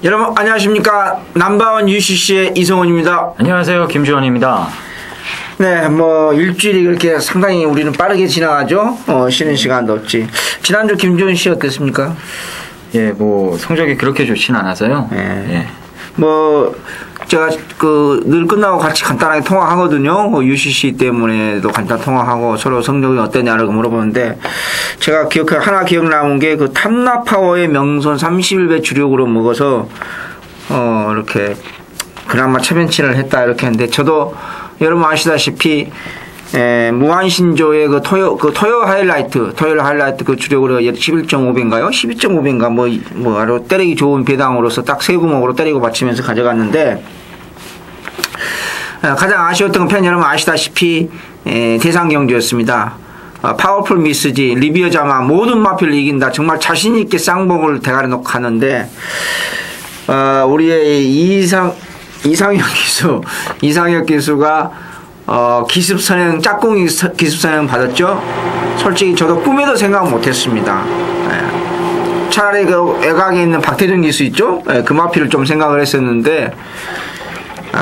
여러분 안녕하십니까. 넘버원 UCC의 이성훈입니다. 안녕하세요. 김주원입니다. 네, 뭐 일주일이 그렇게 상당히 우리는 빠르게 지나가죠. 쉬는 시간도 없지. 지난주 김주원 씨 어땠습니까? 예, 뭐 성적이 그렇게 좋지는 않아서요. 예. 뭐 제가 늘 끝나고 같이 간단하게 통화하거든요. UCC 때문에도 간단 통화하고 서로 성적이 어땠냐고 물어보는데, 제가 하나 기억 남은 게 그 탐나파워의 명선 31배 주력으로 먹어서 이렇게 그나마 체면치를 했다 이렇게 했는데, 저도 여러분 아시다시피 무한신조의 토요 하이라이트 그 주력으로 11.5배인가요? 12.5배인가 뭐 아주 때리기 좋은 배당으로서 딱 세 구멍으로 때리고 받치면서 가져갔는데, 가장 아쉬웠던 건 팬 여러분 아시다시피 대상경주였습니다. 파워풀 미스지, 리비어자마 모든 마필을 이긴다. 정말 자신있게 쌍봉을 대가리 놓고 가는데, 우리의 이상혁 기수가 기습선행, 짝꿍이 기습선행 받았죠. 솔직히 저도 꿈에도 생각 못했습니다. 차라리 그 외곽에 있는 박태준 기수 있죠. 그 마피를 좀 생각을 했었는데,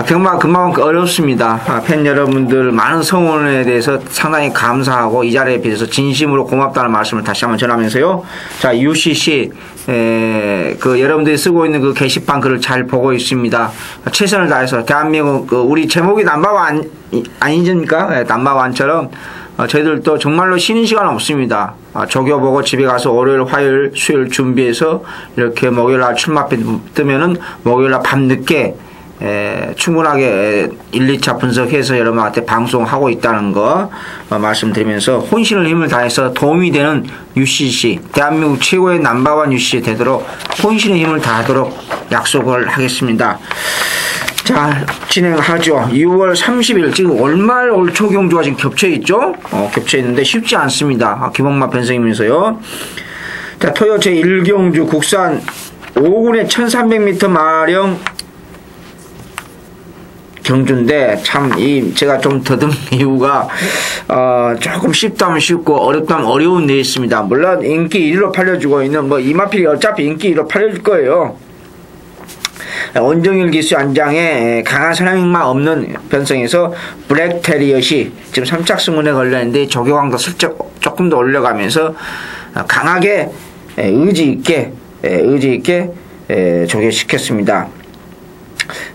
금방 어렵습니다. 팬 여러분들 많은 성원에 대해서 상당히 감사하고 이 자리에 비해서 진심으로 고맙다는 말씀을 다시 한번 전하면서요. 자, UCC 여러분들이 쓰고 있는 그 게시판 글을 잘 보고 있습니다. 최선을 다해서 대한민국 우리 제목이 넘버원 아니십니까? 넘버원처럼 저희들도 정말로 쉬는 시간 없습니다. 조교 보고 집에 가서 월요일, 화요일, 수요일 준비해서 이렇게 목요일날 출마표 뜨면은 목요일날 밤늦게 충분하게 1, 2차 분석해서 여러분한테 방송하고 있다는 거 말씀드리면서, 혼신을 힘을 다해서 도움이 되는 UCC, 대한민국 최고의 넘버원 UCC 되도록 혼신의 힘을 다하도록 약속을 하겠습니다. 자, 진행하죠. 6월 30일, 지금 월말 올초 경주가 지금 겹쳐있죠? 겹쳐있는데 쉽지 않습니다. 기본마 변성이면서요. 자, 토요 제1경주 국산 5군의 1300m 마령 경주인데, 제가 좀 더듬는 이유가, 조금 쉽다면 쉽고, 어렵다면 어려운 데 있습니다. 물론, 인기 1위로 팔려주고 있는, 이 마필이 어차피 인기 1위로 팔려줄 거예요. 원정일 기수 안장에 강한 선행만 없는 변성에서 블랙 테리엇이 지금 3착 승문에 걸렸는데, 조교광도 슬쩍 조금 더 올려가면서, 강하게, 의지있게 조교시켰습니다.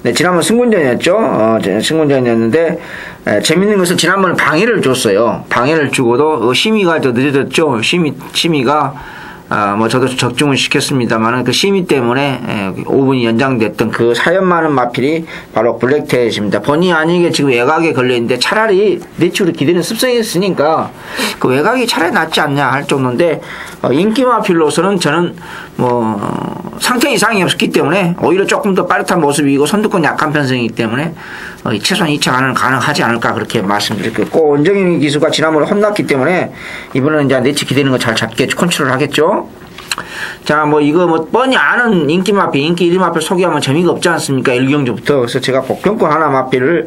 네, 지난번 승군전이었죠. 승군전이었는데, 재밌는 것은 지난번에 방해를 줬어요. 방해를 주고도, 심의가 더 늦어졌죠. 심의가, 저도 적중을 시켰습니다만, 그 심의 때문에 5분이 연장됐던 그 사연 많은 마필이 바로 블랙테이십니다. 본의 아니게 지금 외곽에 걸려있는데, 차라리 내추럴 기대는 습성이 있으니까, 그 외곽이 차라리 낫지 않냐 할 정도인데, 인기 마필로서는 저는 상태 이상이 없었기 때문에 오히려 조금 더 빠릿한 모습이고 선두권 약한 편성이기 때문에 최소한 2차가는 가능하지 않을까 그렇게 말씀드렸고, 원정인 기수가 지난번에 혼났기 때문에 이번에는 이제 내치 기대는 거 잘 잡겠죠. 컨트롤 하겠죠. 자, 이거 뻔히 아는 인기 마필, 인기 1위 마필 소개하면 재미가 없지 않습니까? 1경주부터. 그래서 제가 복병권 하나 마필을,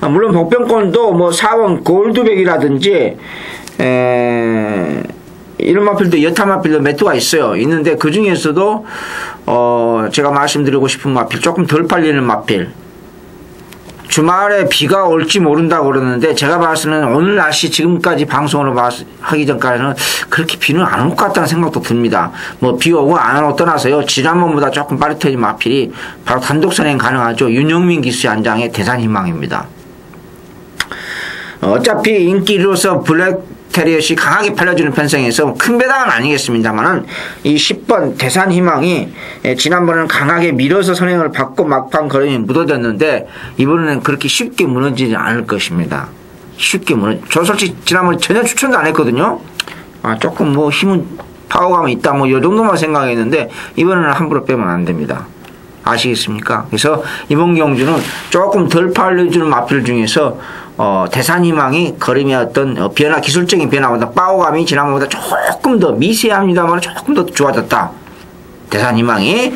물론 복병권도 4번 골드백이라든지, 이런 마필도, 여타 마필도 몇 두가 있어요. 있는데, 그 중에서도, 제가 말씀드리고 싶은 마필, 조금 덜 팔리는 마필. 주말에 비가 올지 모른다고 그러는데, 제가 봤을 때는 오늘 날씨 지금까지 방송으로 하기 전까지는 그렇게 비는 안 올 것 같다는 생각도 듭니다. 비 오고 안 오고 떠나서요. 지난번보다 조금 빠릿해진 마필이 바로 단독 선행 가능하죠. 윤영민 기수 안장의 대산희망입니다. 어차피 인기로서 테리엇이 강하게 팔려주는 편성에서 큰 배당은 아니겠습니다만은, 이 10번 대산희망이 지난번에는 강하게 밀어서 선행을 받고 막판 걸음이 무너졌는데, 이번에는 그렇게 쉽게 무너지지 않을 것입니다. 저 솔직히 지난번에 전혀 추천도 안 했거든요. 조금 힘은 파워감이 있다 요 정도만 생각했는데, 이번에는 함부로 빼면 안 됩니다. 아시겠습니까? 그래서 이번 경주는 조금 덜 팔려주는 마필 중에서 대산희망이 걸음의 어떤 기술적인 변화보다 파워감이 지난번보다 조금 더 미세합니다만 조금 더 좋아졌다. 대산희망이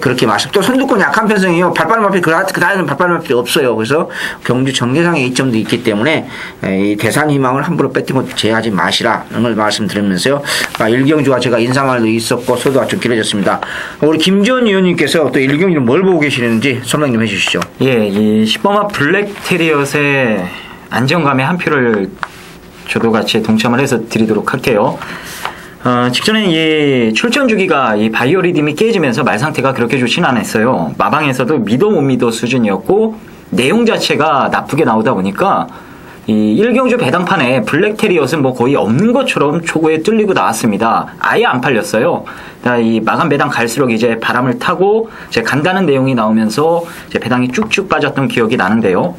그렇게 말씀. 또 선두권 약한 편성이요. 발빠른 마필 그 다음에는 발빠른 마필이 없어요. 그래서 경주 정계상의 이점도 있기 때문에 이 대산희망을 함부로 배팅을 제하지 마시라는 걸 말씀드리면서요. 일경주가 제가 인사말도 있었고 소도가 좀 길어졌습니다. 우리 김지원 의원님께서 또 일경주는 뭘 보고 계시는지 설명 좀 해주시죠. 예, 이 10번마 블랙테리엇의 안정감에 한 표를 저도 같이 동참을 해서 드리도록 할게요. 직전에 이 출전 주기가 이 바이오리듬이 깨지면서 말 상태가 그렇게 좋지는 않았어요. 마방에서도 믿어 못 믿어 수준이었고 내용 자체가 나쁘게 나오다 보니까 이 1경주 배당판에 블랙테리엇은 뭐 거의 없는 것처럼 초고에 뚫리고 나왔습니다. 아예 안 팔렸어요. 이 마감 배당 갈수록 이제 바람을 타고 이제 간다는 내용이 나오면서 이제 배당이 쭉쭉 빠졌던 기억이 나는데요.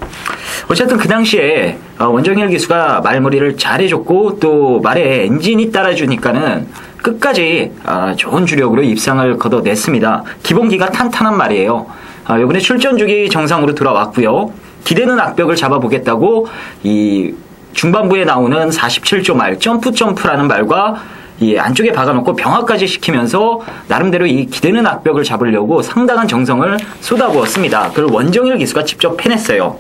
어쨌든 그 당시에 원정일 기수가 말머리를 잘해줬고 또 말에 엔진이 따라주니까는 끝까지 좋은 주력으로 입상을 거둬냈습니다. 기본기가 탄탄한 말이에요. 이번에 출전 주기 정상으로 돌아왔고요. 기대는 악벽을 잡아보겠다고 이 중반부에 나오는 47조 말 점프라는 말과 이 안쪽에 박아놓고 병화까지 시키면서 나름대로 이 기대는 악벽을 잡으려고 상당한 정성을 쏟아부었습니다. 그걸 원정일 기수가 직접 해냈어요.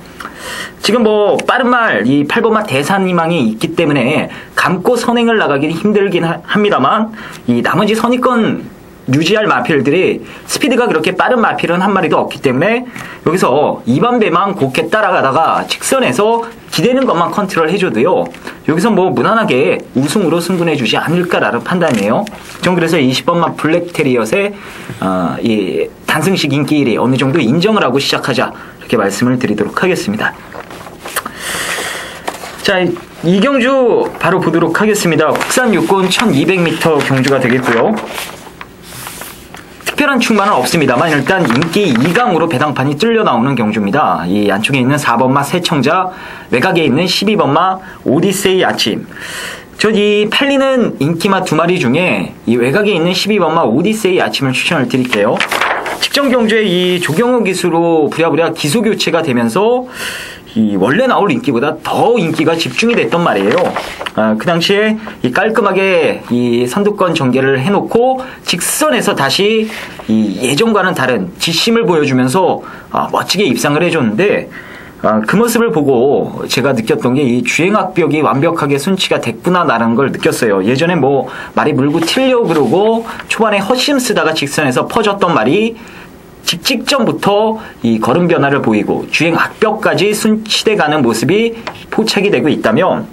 지금 뭐 빠른 말 이 8번마 대산희망이 있기 때문에 감고 선행을 나가긴 힘들긴 합니다만 이 나머지 선의권 유지할 마필들이 스피드가 그렇게 빠른 마필은 한 마리도 없기 때문에 여기서 2번 배만 곱게 따라가다가 직선에서 기대는 것만 컨트롤 해줘도요. 여기서 뭐 무난하게 우승으로 승분해주지 않을까라는 판단이에요. 전 그래서 20번마 블랙테리엇의 이 단승식 인기 1위 어느 정도 인정을 하고 시작하자 이렇게 말씀을 드리도록 하겠습니다. 자, 이 경주 바로 보도록 하겠습니다. 국산 육군 1200m 경주가 되겠고요. 특별한 충만은 없습니다만 일단 인기 2강으로 배당판이 뚫려 나오는 경주입니다. 이 안쪽에 있는 4번마 새청자, 외곽에 있는 12번마 오디세이 아침. 전 이 팔리는 인기마 2마리 중에 이 외곽에 있는 12번마 오디세이 아침을 추천을 드릴게요. 직전 경주에 이 조경호 기수로 부랴부랴 기소 교체가 되면서 이 원래 나올 인기보다 더 인기가 집중이 됐던 말이에요. 그 당시에 이 깔끔하게 이 선두권 전개를 해놓고 직선에서 다시 이 예전과는 다른 지심을 보여주면서 멋지게 입상을 해줬는데 그 모습을 보고 제가 느꼈던 게 이 주행악벽이 완벽하게 순치가 됐구나라는 걸 느꼈어요. 예전에 뭐 말이 물고 튀려 그러고 초반에 헛심 쓰다가 직선에서 퍼졌던 말이 직전부터 이 걸음 변화를 보이고 주행 악벽까지 순치돼가는 모습이 포착이 되고 있다면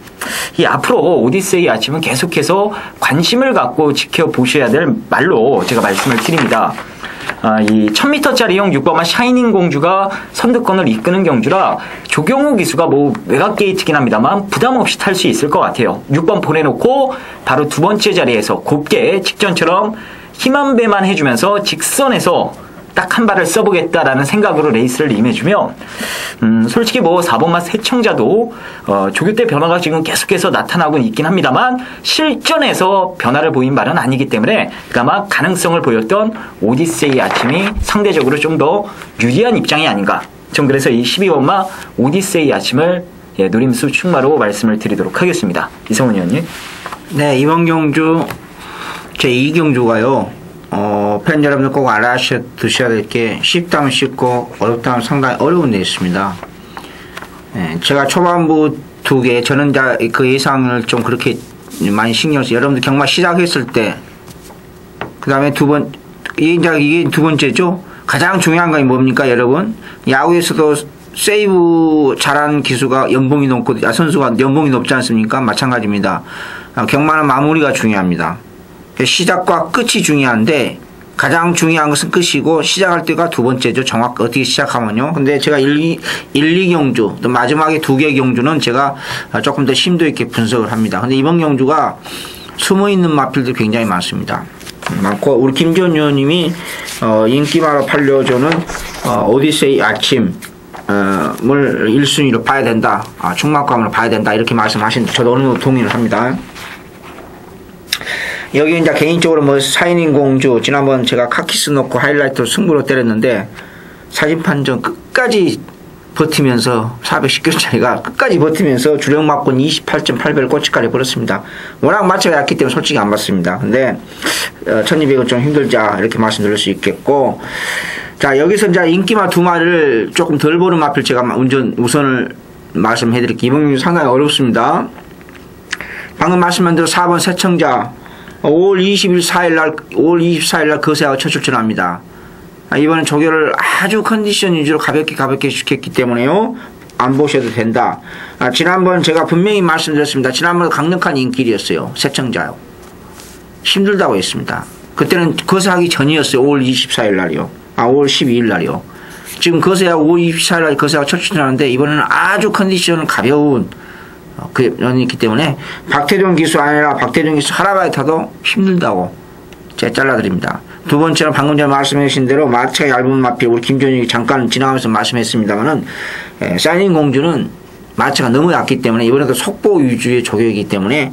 이 앞으로 오디세이 아침은 계속해서 관심을 갖고 지켜보셔야 될 말로 제가 말씀을 드립니다. 이 1000m짜리형 6번마 샤이닝 공주가 선두권을 이끄는 경주라 조경호 기수가 뭐 외곽 게이트긴 합니다만 부담 없이 탈 수 있을 것 같아요. 6번 보내놓고 바로 두 번째 자리에서 곱게 직전처럼 힘한 배만 해주면서 직선에서 딱 한 발을 써보겠다라는 생각으로 레이스를 임해주면 솔직히 뭐 4번마 새청자도 조교 때 변화가 지금 계속해서 나타나고 있긴 합니다만 실전에서 변화를 보인 발은 아니기 때문에 그나마 가능성을 보였던 오디세이 아침이 상대적으로 좀 더 유리한 입장이 아닌가. 전 그래서 이 12번마 오디세이 아침을 노림수 충마로 말씀을 드리도록 하겠습니다. 이성훈 의원님. 네, 이번 경주 제2경주가요. 팬 여러분들 꼭 드셔야 될 게 쉽다면 쉽고 어렵다면 상당히 어려운 데 있습니다. 네, 제가 초반부 2개 저는 그 예상을 좀 그렇게 많이 신경 써요. 여러분들 경마 시작했을 때 그 다음에 이게 두 번째죠. 가장 중요한 건 뭡니까 여러분? 야구에서도 세이브 잘하는 기수가 연봉이 높고 선수가 연봉이 높지 않습니까? 마찬가지입니다. 경마는 마무리가 중요합니다. 시작과 끝이 중요한데 가장 중요한 것은 끝이고 시작할 때가 두 번째죠. 정확히 어떻게 시작하면요. 근데 제가 1, 2경주 또 마지막에 2개 경주는 제가 조금 더 심도 있게 분석을 합니다. 근데 이번 경주가 숨어있는 마필들이 굉장히 많습니다. 많고 우리 김지원 의원님이 인기마로 팔려주는 오디세이 아침 을 1순위로 봐야 된다. 충만감으로 봐야 된다. 이렇게 말씀하시는데 저도 어느 정도 동의를 합니다. 여기 이제 개인적으로 뭐 샤이닝 공주 지난번 제가 카키스 넣고 하이라이트로 승부로 때렸는데 사진 판정 끝까지 버티면서 410kg짜리가 끝까지 버티면서 주력 막군 28.8배를 꼬치까지 벌었습니다. 워낙 마체가 얕기 때문에 솔직히 안 맞습니다. 근데 1200은 좀 힘들자 이렇게 말씀드릴 수 있겠고, 자 여기서 이제 인기마 두 마리를 조금 덜 보는 마필 제가 우선을 말씀해 드릴게요. 이번 상당히 어렵습니다. 방금 말씀한 대로 4번 새청자 5월 24일 날 거세하고 첫 출전합니다. 이번엔 조교를 아주 컨디션 위주로 가볍게 시켰기 때문에요. 안 보셔도 된다. 지난번 제가 분명히 말씀드렸습니다. 지난번 강력한 인길이었어요. 새청자요. 힘들다고 했습니다. 그때는 거세하기 전이었어요. 5월 24일 날이요. 5월 12일 날이요. 지금 거세하고 5월 24일 날 거세하고 첫 출전하는데 이번에는 아주 컨디션은 가벼운 그런 있기 때문에 박태종 기수 아니라 박태종 기수 하라바에 타도 힘들다고 제가 잘라드립니다. 두 번째는 방금 전에 말씀해 주신 대로 마체가 얇은 마필, 우리 김준익이 잠깐 지나가면서 말씀했습니다만은 사이닝 공주는 마체가 너무 얕기 때문에 이번에도 속보 위주의 조교이기 때문에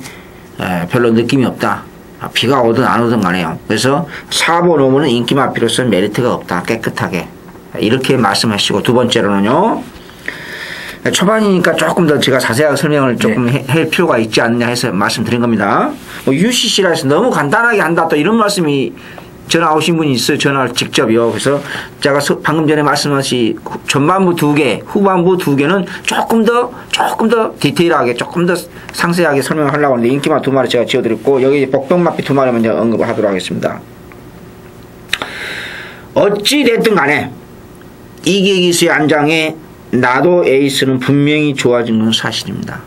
별로 느낌이 없다. 비가 오든 안 오든 간에요. 그래서 4번 5번은 인기 마필로서는 메리트가 없다. 깨끗하게 이렇게 말씀하시고, 두 번째로는요, 초반이니까 조금 더 제가 자세하게 설명을 조금 할 필요가 있지 않느냐 해서 말씀드린 겁니다. UCC라 해서 너무 간단하게 한다 또 이런 말씀이 전화 오신 분이 있어요. 전화를 직접요. 그래서 제가 방금 전에 말씀하신 전반부 2개, 후반부 2개는 조금 더 디테일하게, 조금 더 상세하게 설명을 하려고 하는데, 인기마 2마리 제가 지어드렸고, 여기 복병마피 2마리 먼저 언급을 하도록 하겠습니다. 어찌됐든 간에 이기기수의 안장에 나도 에이스는 분명히 좋아진 건 사실입니다.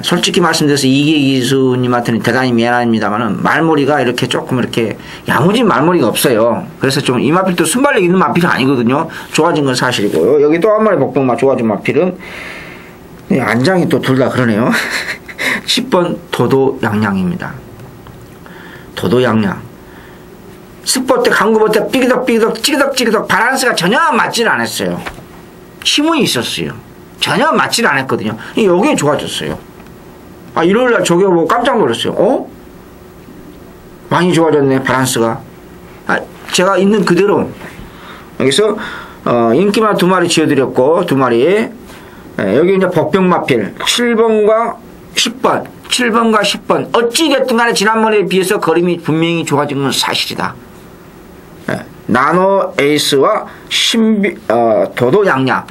솔직히 말씀드려서 이기기수님한테는 대단히 미안합니다만은 말머리가 이렇게 조금 이렇게 야무진 말머리가 없어요. 그래서 좀 이 마필도 순발력 있는 마필은 아니거든요. 좋아진 건 사실이고요. 여기 또 한 마리 복병마 좋아진 마필은 안장이 또 둘 다 그러네요. 10번 도도양양입니다. 도도양양. 습보 때, 강구보 때 삐그덕 찌그덕 바란스가 전혀 맞질 않았어요. 힘은 있었어요. 전혀 맞질 않았거든요. 여기에 좋아졌어요. 일요일날 조교보고 깜짝 놀랐어요. 많이 좋아졌네, 바란스가. 제가 있는 그대로 여기서 인기마 2마리 지어드렸고, 2마리 여기 이제 복병마필 7번과 10번 어찌됐든 간에 지난번에 비해서 걸음이 분명히 좋아진 건 사실이다. 나노 에이스와 도도양양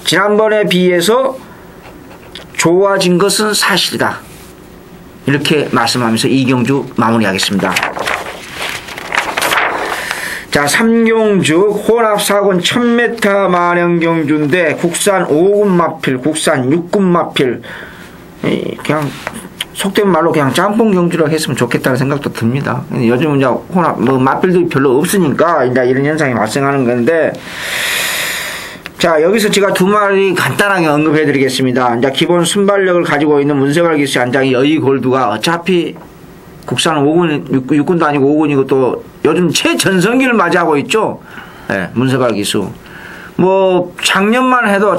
지난번에 비해서 좋아진 것은 사실이다. 이렇게 말씀하면서 이 경주 마무리하겠습니다. 자, 3경주 혼합사군 1000m 만영 경주인데 국산 5군 마필, 국산 6군 마필, 그냥 속된 말로 그냥 짬뽕 경주라고 했으면 좋겠다는 생각도 듭니다. 요즘 이제 혼합 마필들이 별로 없으니까 이제 이런 현상이 발생하는 건데, 자, 여기서 제가 2마리 간단하게 언급해 드리겠습니다. 이제 기본 순발력을 가지고 있는 문세발 기수 안장이 여의골두가 어차피 국산 5군, 6군도 아니고 5군이고 또 요즘 최전성기를 맞이하고 있죠. 문세발 기수. 작년만 해도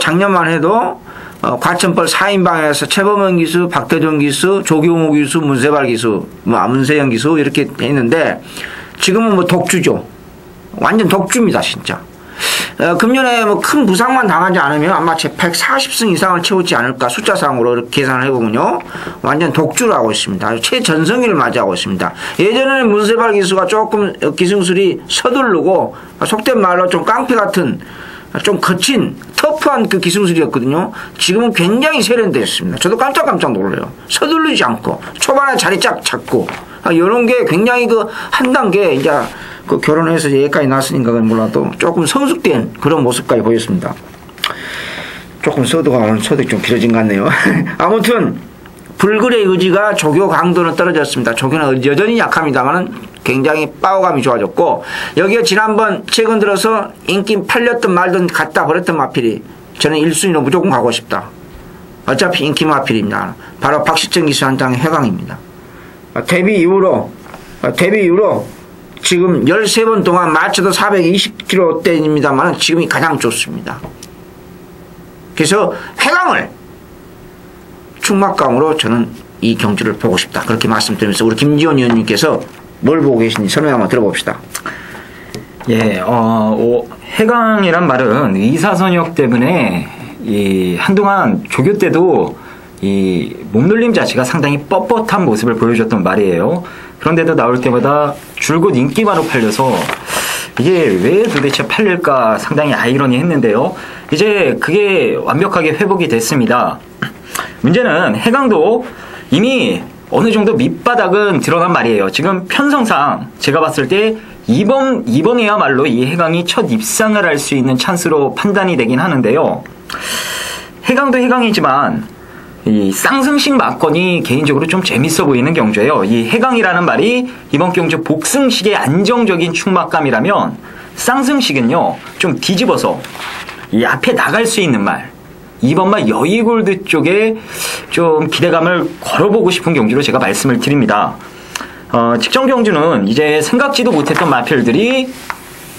과천벌 4인방에서 최범원 기수, 박태종 기수, 조경호 기수, 문세발 기수, 문세영 기수 이렇게 돼 있는데, 지금은 독주죠. 완전 독주입니다, 진짜. 금년에 큰 부상만 당하지 않으면 아마 제 140승 이상을 채우지 않을까, 숫자상으로 계산을 해보면요. 완전 독주를 하고 있습니다. 아주 최전성기를 맞이하고 있습니다. 예전에는 문세발 기수가 조금 기승술이 서두르고, 속된 말로 좀 깡패 같은, 좀 거친, 터프한 그 기승술이었거든요. 지금은 굉장히 세련되었습니다. 저도 깜짝 놀라요. 서두르지 않고, 초반에 자리 쫙 잡고, 이런 게 굉장히 한 단계, 이제, 결혼해서 여기까지 났으니까 몰라도 조금 성숙된 그런 모습까지 보였습니다. 조금 오늘 서두가 좀 길어진 것 같네요. 아무튼, 불굴의 의지가 조교 강도는 떨어졌습니다. 조교는 여전히 약합니다만은 굉장히 파워감이 좋아졌고, 여기에 지난번 최근 들어서 인기 팔렸던 말든 갖다 버렸던 마필이 저는 1순위로 무조건 가고 싶다. 어차피 인기 마필입니다. 바로 박시청 기수 한장의 해강입니다. 데뷔 이후로 지금 13번 동안 마쳐도 420kg대입니다만 지금이 가장 좋습니다. 그래서 해강을 충막강으로 저는 이 경주를 보고 싶다. 그렇게 말씀드리면서 우리 김지원 의원님께서 뭘 보고 계신지 설명 한번 들어봅시다. 예, 해강이란 말은 의사선역 때문에 한동안 조교 때도 이 몸놀림 자체가 상당히 뻣뻣한 모습을 보여줬던 말이에요. 그런데도 나올 때마다 줄곧 인기마로 팔려서 이게 왜 도대체 팔릴까 상당히 아이러니했는데요. 이제 그게 완벽하게 회복이 됐습니다. 문제는 해강도 이미 어느 정도 밑바닥은 드러난 말이에요. 지금 편성상 제가 봤을 때 이번에야말로 이 해강이 첫 입상을 할 수 있는 찬스로 판단이 되긴 하는데요. 해강도 해강이지만 이 쌍승식 막건이 개인적으로 좀 재밌어 보이는 경주예요. 이 해강이라는 말이 이번 경주 복승식의 안정적인 충막감이라면 쌍승식은요 좀 뒤집어서 이 앞에 나갈 수 있는 말, 이번마 여의골드 쪽에 좀 기대감을 걸어보고 싶은 경주로 제가 말씀을 드립니다. 직전 경주는 이제 생각지도 못했던 마필들이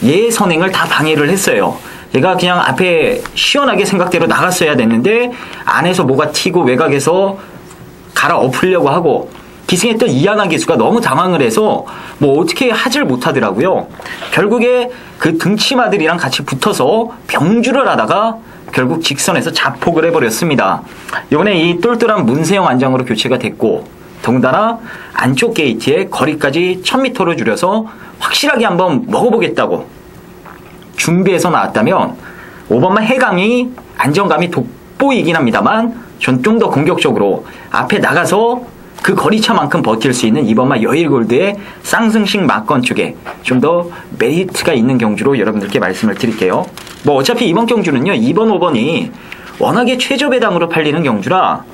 예선행을 다 방해를 했어요. 얘가 그냥 앞에 시원하게 생각대로 나갔어야 됐는데 안에서 뭐가 튀고 외곽에서 갈아엎으려고 하고 기승했던 이하나 기수가 너무 당황을 해서 뭐 어떻게 하질 못하더라고요. 결국에 그 등치마들이랑 같이 붙어서 병주를 하다가 결국 직선에서 자폭을 해버렸습니다. 이번에 이 똘똘한 문세영 안장으로 교체가 됐고 더군다나 안쪽 게이트에 거리까지 1000m로 줄여서 확실하게 한번 먹어보겠다고 준비해서 나왔다면 5번마 해강이 안정감이 돋보이긴 합니다만 전 좀 더 공격적으로 앞에 나가서 그 거리차만큼 버틸 수 있는 2번마 여의골드의 쌍승식 막건 쪽에 좀 더 메리트가 있는 경주로 여러분들께 말씀을 드릴게요. 뭐 어차피 이번 경주는요 2번 5번이 워낙에 최저 배당으로 팔리는 경주라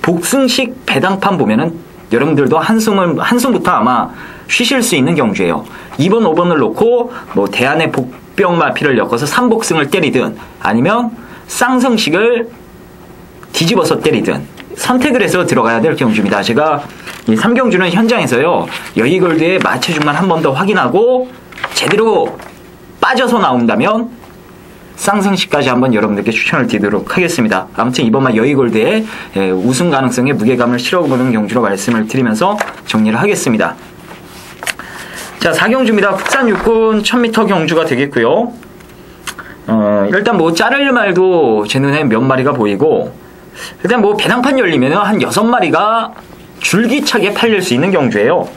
복승식 배당판 보면은 여러분들도 한숨부터 아마 쉬실 수 있는 경주예요. 2번 5번을 놓고 뭐 대안의 복병마피를 엮어서 3복승을 때리든 아니면 쌍승식을 뒤집어서 때리든 선택을 해서 들어가야 될 경주입니다. 제가 이 3경주는 현장에서요 여의골드의 마체중만 한 번 더 확인하고 제대로 빠져서 나온다면 쌍승식까지 한번 여러분들께 추천을 드리도록 하겠습니다. 아무튼 이번만 여의골드의 우승 가능성에 무게감을 실어보는 경주로 말씀을 드리면서 정리를 하겠습니다. 자, 4경주입니다. 국산 육군 1000m 경주가 되겠고요. 일단 뭐 자를 말도 제 눈에 몇 마리가 보이고 일단 뭐 배당판 열리면 한 6마리가 줄기차게 팔릴 수 있는 경주예요.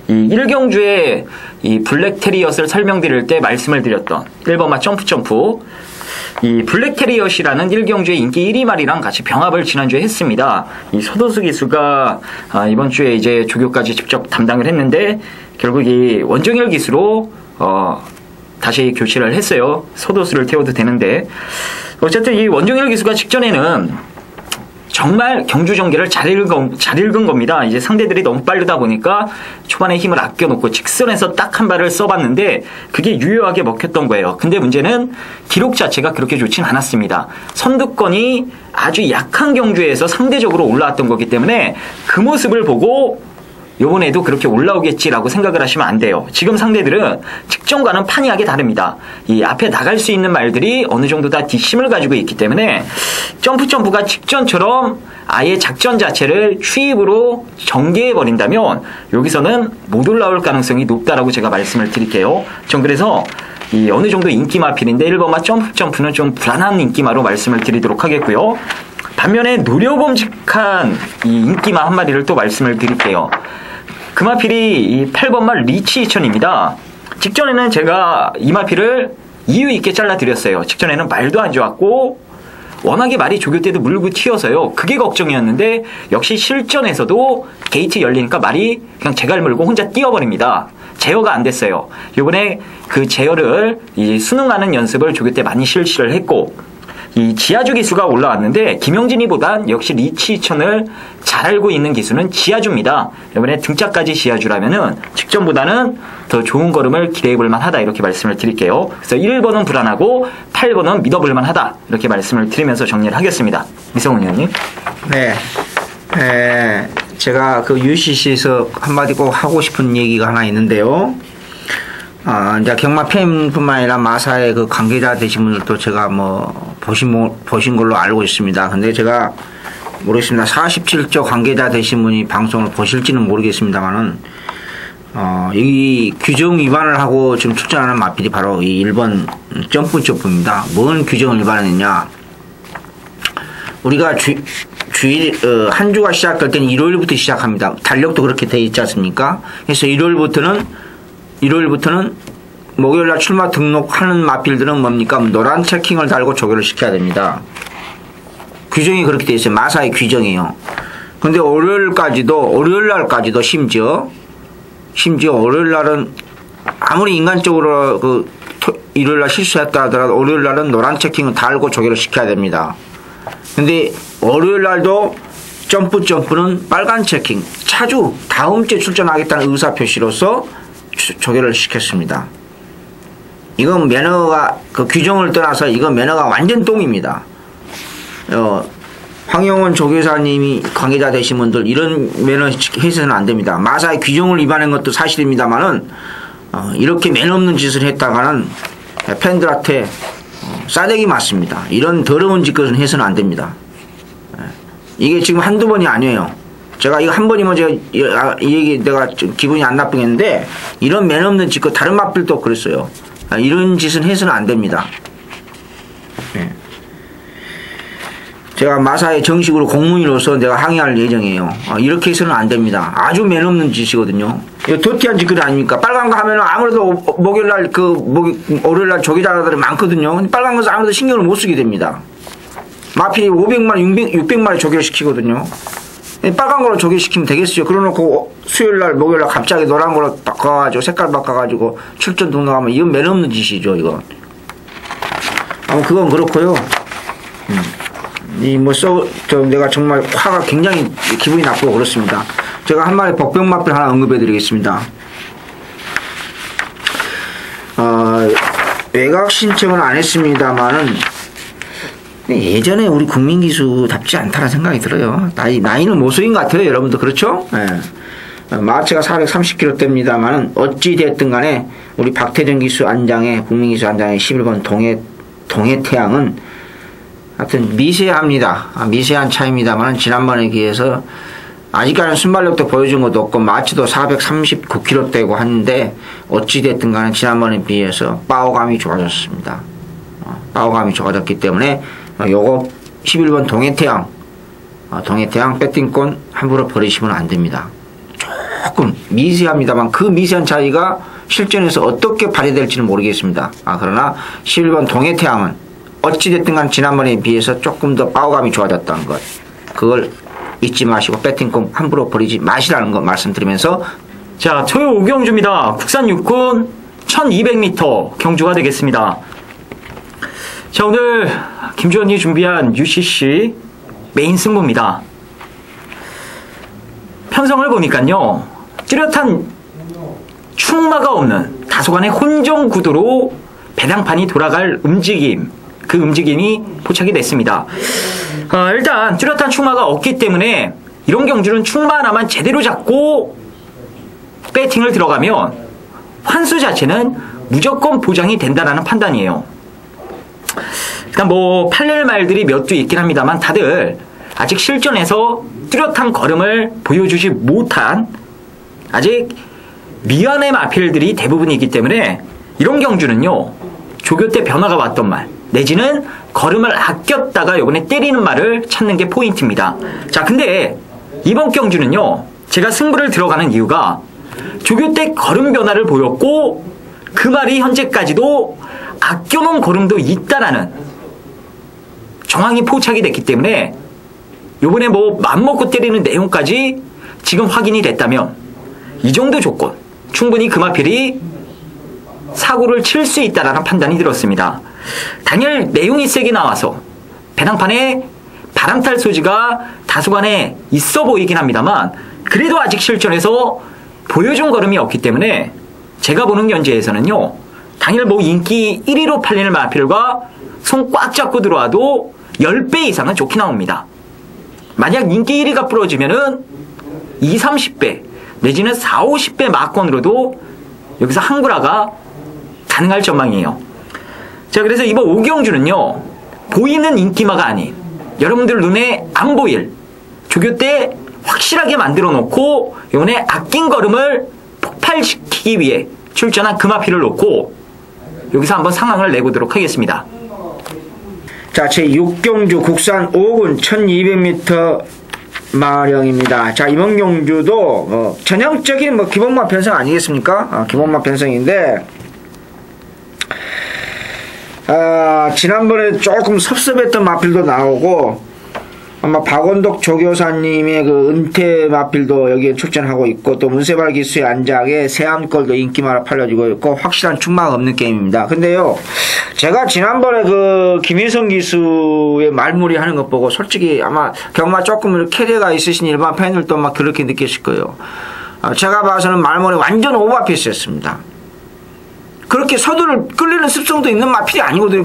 이 1경주에 이 블랙테리엇을 설명드릴 때 말씀을 드렸던 1번마 점프 이 블랙테리엇이라는 1경주의 인기 1위 말이랑 같이 병합을 지난주에 했습니다. 이 서도수 기수가 이번 주에 이제 조교까지 직접 담당을 했는데 결국 이 원정일 기수로 다시 교체를 했어요. 서도수를 태워도 되는데 어쨌든 이 원정일 기수가 직전에는 정말 경주 전개를 잘 읽은 겁니다. 이제 상대들이 너무 빠르다 보니까 초반에 힘을 아껴놓고 직선에서 딱 한 발을 써봤는데 그게 유효하게 먹혔던 거예요. 근데 문제는 기록 자체가 그렇게 좋진 않았습니다. 선두권이 아주 약한 경주에서 상대적으로 올라왔던 거기 때문에 그 모습을 보고 요번에도 그렇게 올라오겠지라고 생각을 하시면 안 돼요. 지금 상대들은 직전과는 판이하게 다릅니다. 이 앞에 나갈 수 있는 말들이 어느 정도 다 뒷심을 가지고 있기 때문에 점프가 직전처럼 아예 작전 자체를 추입으로 전개해버린다면 여기서는 못 올라올 가능성이 높다라고 제가 말씀을 드릴게요. 전 그래서 이 어느 정도 인기마필인데 1번마 점프는 좀 불안한 인기마로 말씀을 드리도록 하겠고요. 반면에 노려봄직한 이 인기마 한 마리를 또 말씀을 드릴게요. 그 마필이 이 8번마 리치 2000입니다. 직전에는 제가 이 마필을 이유 있게 잘라드렸어요. 직전에는 말도 안 좋았고 워낙에 말이 조교 때도 물고 튀어서요. 그게 걱정이었는데 역시 실전에서도 게이트 열리니까 말이 그냥 제갈 물고 혼자 뛰어버립니다. 제어가 안 됐어요. 이번에 그 제어를 이 수능하는 연습을 조교 때 많이 실시를 했고 이 지하주 기수가 올라왔는데 김영진이보단 역시 리치 2000을 잘 알고 있는 기수는 지하주입니다. 이번에 등짝까지 지하주라면은 직전보다는 더 좋은 걸음을 기대해볼 만하다 이렇게 말씀을 드릴게요. 그래서 1번은 불안하고 8번은 믿어볼 만하다 이렇게 말씀을 드리면서 정리를 하겠습니다. 미성훈 의원님. 네. 제가 그 UCC에서 한마디 꼭 하고 싶은 얘기가 하나 있는데요. 이제 경마 팬뿐만 아니라 마사의 그 관계자 되신 분들도 제가 뭐 보신 걸로 알고 있습니다. 근데 제가 모르겠습니다. 47조 관계자 되신 분이 방송을 보실지는 모르겠습니다만은 이 규정 위반을 하고 지금 출전하는 마필이 바로 이 1번 점프점프입니다. 뭔 규정을 위반했냐? 우리가 한 주가 시작할 때는 일요일부터 시작합니다. 달력도 그렇게 돼 있지 않습니까? 그래서 일요일부터는 목요일날 출마 등록하는 마필들은 뭡니까? 노란 체킹을 달고 조교를 시켜야 됩니다. 규정이 그렇게 돼 있어요. 마사의 규정이에요. 근데 월요일날까지도 심지어 월요일날은 아무리 인간적으로 일요일날 실수했다 하더라도 월요일날은 노란 체킹을 달고 조교를 시켜야 됩니다. 근데 월요일날도 점프는 빨간 체킹, 차주 다음 주에 출전하겠다는 의사표시로서 조교를 시켰습니다. 이건 매너가 규정을 떠나서 이건 매너가 완전 똥입니다. 황영원 조교사님이 관계자 되신 분들 이런 매너 해서는 안 됩니다. 마사의 규정을 위반한 것도 사실입니다만은 이렇게 매너 없는 짓을 했다가는 팬들한테 싸대기 맞습니다. 이런 더러운 짓것은 해서는 안 됩니다. 이게 지금 한두 번이 아니에요. 제가 이거 한 번이면 제가 이 얘기 내가 기분이 안 나쁘겠는데 이런 매너 없는 짓것 다른 마필도 그랬어요. 이런 짓은 해서는 안 됩니다. 제가 마사에 정식으로 공무원으로서 내가 항의할 예정이에요. 이렇게 해서는 안 됩니다. 아주 매너 없는 짓이거든요. 이거 도티한 짓거리 아닙니까? 빨간 거 하면은 아무래도 목요일날 월요일날 조기자들이 많거든요. 근데 빨간 것은 아무래도 신경을 못 쓰게 됩니다. 마필이 500마리, 600마리 조교를 시키거든요. 빨간 걸로 조교시키면 되겠어요. 그러놓고 수요일날, 목요일날 갑자기 노란 걸로 바꿔가지고 색깔 바꿔가지고 출전 등록하면 이건 매너 없는 짓이죠, 이거. 그건 그렇고요. 내가 정말 화가 굉장히 기분이 나쁘고 그렇습니다. 제가 한 마리 복병마필 하나 언급해드리겠습니다. 외곽 신청은 안 했습니다만은 예전에 우리 국민기수답지 않다는 생각이 들어요. 나이는 모수인 것 같아요, 여러분도 그렇죠? 예. 마체가 430kg대입니다만은 어찌됐든 간에 우리 박태정 기수 안장의 국민기수 안장의 11번 동해태양은 하여튼 미세합니다. 미세한 차이입니다만 지난번에 비해서 아직까지는 순발력도 보여준 것도 없고 마치도 439kg대고 하는데 어찌됐든 간에 지난번에 비해서 파워감이 좋아졌습니다. 파워감이 좋아졌기 때문에 요거 11번 동해태양 배팅권 함부로 버리시면 안 됩니다. 조금 미세합니다만 그 미세한 차이가 실전에서 어떻게 발휘될지는 모르겠습니다. 그러나 11번 동해태양은 어찌됐든 간 지난번에 비해서 조금 더 파워감이 좋아졌다는 것, 그걸 잊지 마시고 배팅권 함부로 버리지 마시라는 거 말씀드리면서, 자, 토요 5경주입니다. 국산 육군 1200m 경주가 되겠습니다. 자, 오늘 김주원이 준비한 UCC 메인 승부입니다. 편성을 보니까요, 뚜렷한 충마가 없는 다소간의 혼종 구도로 배당판이 돌아갈 움직임, 그 움직임이 포착이 됐습니다. 일단 뚜렷한 충마가 없기 때문에 이런 경주는 충마 하나만 제대로 잡고 배팅을 들어가면 환수 자체는 무조건 보장이 된다는 판단이에요. 일단 팔릴 말들이 몇 두 있긴 합니다만 다들 아직 실전에서 뚜렷한 걸음을 보여주지 못한 아직 미완의 마필들이 대부분이기 때문에 이런 경주는요, 조교 때 변화가 왔던 말 내지는 걸음을 아꼈다가 요번에 때리는 말을 찾는 게 포인트입니다. 자, 근데 이번 경주는요, 제가 승부를 들어가는 이유가 조교 때 걸음 변화를 보였고 그 말이 현재까지도 아껴놓은 걸음도 있다라는 정황이 포착이 됐기 때문에 요번에 맘먹고 때리는 내용까지 지금 확인이 됐다면 이 정도 조건 충분히 금화필이 사고를 칠 수 있다라는 판단이 들었습니다. 당일 내용이 세게 나와서 배당판에 바람탈 소지가 다소간에 있어 보이긴 합니다만 그래도 아직 실전에서 보여준 걸음이 없기 때문에 제가 보는 견제에서는요, 당일 인기 1위로 팔리는 마필과 손 꽉 잡고 들어와도 10배 이상은 좋게 나옵니다. 만약 인기 1위가 부러지면은 20, 30배 내지는 4, 50배 마권으로도 여기서 한구라가 가능할 전망이에요. 자, 그래서 이번 5경주는요, 보이는 인기마가 아닌 여러분들 눈에 안 보일 조교 때 확실하게 만들어 놓고 이번에 아낀 걸음을 폭발시키기 위해 출전한 금화피를 놓고 여기서 한번 상황을 내보도록 하겠습니다. 자, 제6경주 국산 5군 1200m 마령입니다. 자, 이번 경주도 전형적인 기본마 편성 아니겠습니까? 기본마 편성인데 지난번에 조금 섭섭했던 마필도 나오고 아마 박원덕 조교사님의 그 은퇴 마필도 여기에 출전하고 있고 또 문세발 기수의 안작에 새암골도 인기마라 팔려지고 있고 확실한 충마가 없는 게임입니다. 근데요, 제가 지난번에 그 김혜성 기수의 말무리 하는 것 보고 솔직히 아마 경마 조금 캐리어가 있으신 일반 팬들도 막 그렇게 느끼실 거예요. 제가 봐서는 말무리 완전 오버페이스였습니다. 그렇게 서두를 끌리는 습성도 있는 마필이 아니거든요.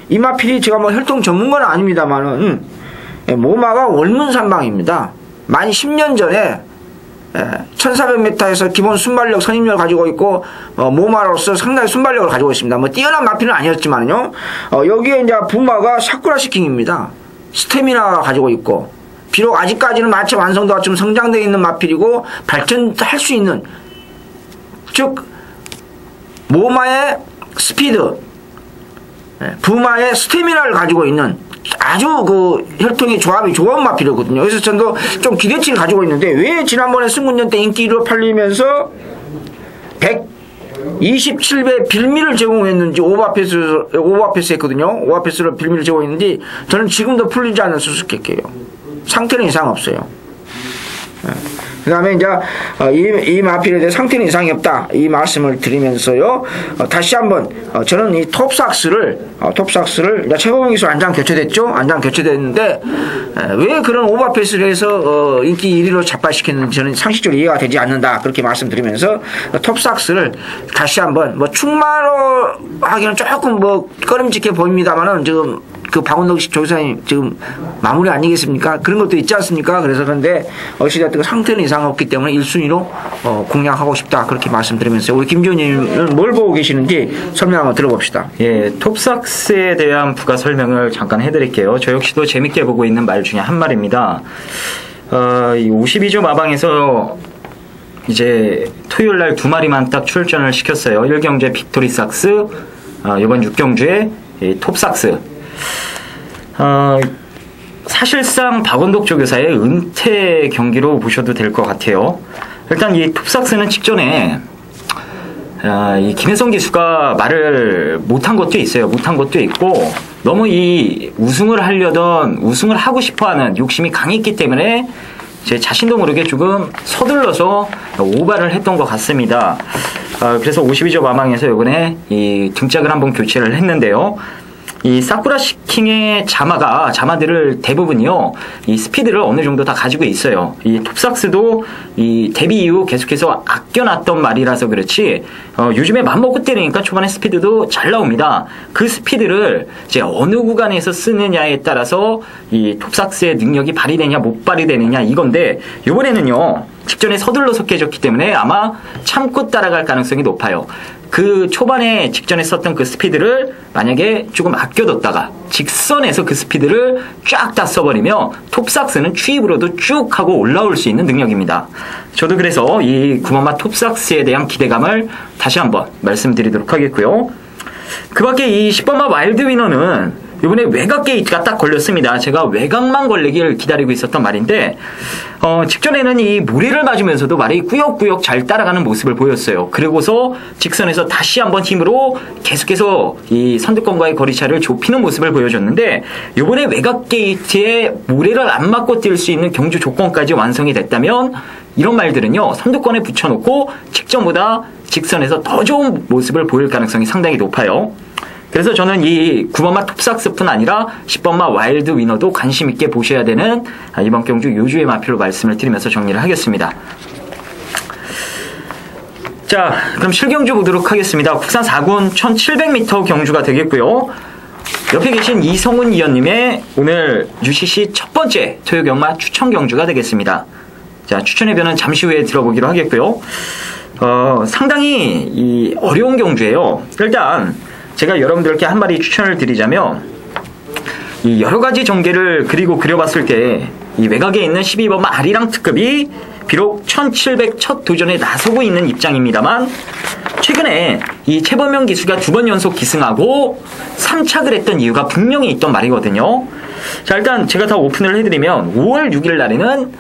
이 마필이 제가 혈통 전문가는 아닙니다만은 모마가 월문산방입니다. 만 10년 전에 1400m에서 기본 순발력, 선임력을 가지고 있고 모마로서 상당히 순발력을 가지고 있습니다. 뛰어난 마필은 아니었지만요. 여기에 이제 부마가 사쿠라 시킹입니다. 스태미나가 가지고 있고 비록 아직까지는 마체 완성도가 좀 성장되어 있는 마필이고 발전할 수 있는, 즉 모마의 스피드, 부마의 스태미나를 가지고 있는 아주 혈통의 조합이 좋은 마필이거든요. 그래서 저도 좀 기대치를 가지고 있는데 왜 지난번에 승군년 때 인기로 팔리면서 127배 빌미를 제공했는지 오버페이스 했거든요. 오버페이스로 빌미를 제공했는지 저는 지금도 풀리지 않는 수수께끼예요. 상태는 이상 없어요. 그 다음에 이제 이 마필에 대해 상태는 이상이 없다 이 말씀을 드리면서요, 다시 한번 저는 이 톱삭스를 최고봉 기술 안장 교체됐죠. 안장 교체됐는데 왜 그런 오버페이스를 해서 인기 1위로 자빠시켰는지 저는 상식적으로 이해가 되지 않는다 그렇게 말씀드리면서 톱삭스를 다시 한번 충마로 하기는 조금 꺼림직해 보입니다만은 지금 그 박원덕 조교사님 지금 마무리 아니겠습니까? 그런 것도 있지 않습니까? 그래서 그런데 어찌됐든 상태는 이상 없기 때문에 1순위로 공략하고 싶다 그렇게 말씀드리면서 우리 김지훈님은 뭘 보고 계시는지 설명 한번 들어봅시다. 예, 톱삭스에 대한 부가 설명을 잠깐 해드릴게요. 저 역시도 재밌게 보고 있는 말 중에 한 말입니다. 이 52조 마방에서 이제 토요일 날 2마리만 딱 출전을 시켰어요. 1경주에 빅토리삭스, 이번 6경주에 톱삭스. 사실상 박원덕 조교사의 은퇴 경기로 보셔도 될 것 같아요. 일단 이 톱삭스는 직전에 이 김혜성 기수가 말을 못한 것도 있어요. 못한 것도 있고 너무 이 우승을 하고 싶어하는 욕심이 강했기 때문에 제 자신도 모르게 조금 서둘러서 오바를 했던 것 같습니다. 그래서 52조 마망에서 이번에 이 등짝을 한번 교체를 했는데요. 이 사쿠라 시킹의 자마들을 대부분이요, 이 스피드를 어느 정도 다 가지고 있어요. 이 톱삭스도 이 데뷔 이후 계속해서 아껴놨던 말이라서 그렇지, 요즘에 맘먹고 때리니까 초반에 스피드도 잘 나옵니다. 그 스피드를 이제 어느 구간에서 쓰느냐에 따라서 이 톱삭스의 능력이 발휘되냐 못 발휘되느냐 이건데, 요번에는요, 직전에 서둘러서 깨졌기 때문에 아마 참고 따라갈 가능성이 높아요. 그 초반에 직전에 썼던 그 스피드를 만약에 조금 아껴뒀다가 직선에서 그 스피드를 쫙 다 써버리면 톱삭스는 추입으로도 쭉 하고 올라올 수 있는 능력입니다. 저도 그래서 이 9번마 톱삭스에 대한 기대감을 다시 한번 말씀드리도록 하겠고요. 그 밖에 이 10번마 와일드 위너는 이번에 외곽 게이트가 딱 걸렸습니다. 제가 외곽만 걸리길 기다리고 있었던 말인데, 직전에는 이 모래를 맞으면서도 말이 꾸역꾸역 잘 따라가는 모습을 보였어요. 그리고서 직선에서 다시 한번 힘으로 계속해서 이 선두권과의 거리차를 좁히는 모습을 보여줬는데, 이번에 외곽 게이트에 모래를 안 맞고 뛸 수 있는 경주 조건까지 완성이 됐다면, 이런 말들은요, 선두권에 붙여놓고 직전보다 직선에서 더 좋은 모습을 보일 가능성이 상당히 높아요. 그래서 저는 이 9번마 톱삭스뿐 아니라 10번마 와일드 위너도 관심 있게 보셔야 되는 이번 경주 요주의 마필로 말씀을 드리면서 정리를 하겠습니다. 자, 그럼 실경주 보도록 하겠습니다. 국산 4군 1700m 경주가 되겠고요. 옆에 계신 이성훈 위원님의 오늘 UCC 첫 번째 토요경마 추천 경주가 되겠습니다. 자, 추천의 변은 잠시 후에 들어보기로 하겠고요. 상당히 이 어려운 경주예요. 일단 제가 여러분들께 한 마디 추천을 드리자면, 이 여러 가지 전개를 그려봤을 때 이 외곽에 있는 12번마 아리랑 특급이 비록 1700 첫 도전에 나서고 있는 입장입니다만 최근에 이 최범용 기수가 2번 연속 기승하고 3착을 했던 이유가 분명히 있던 말이거든요. 자, 일단 제가 다 오픈을 해드리면 5월 6일 날에는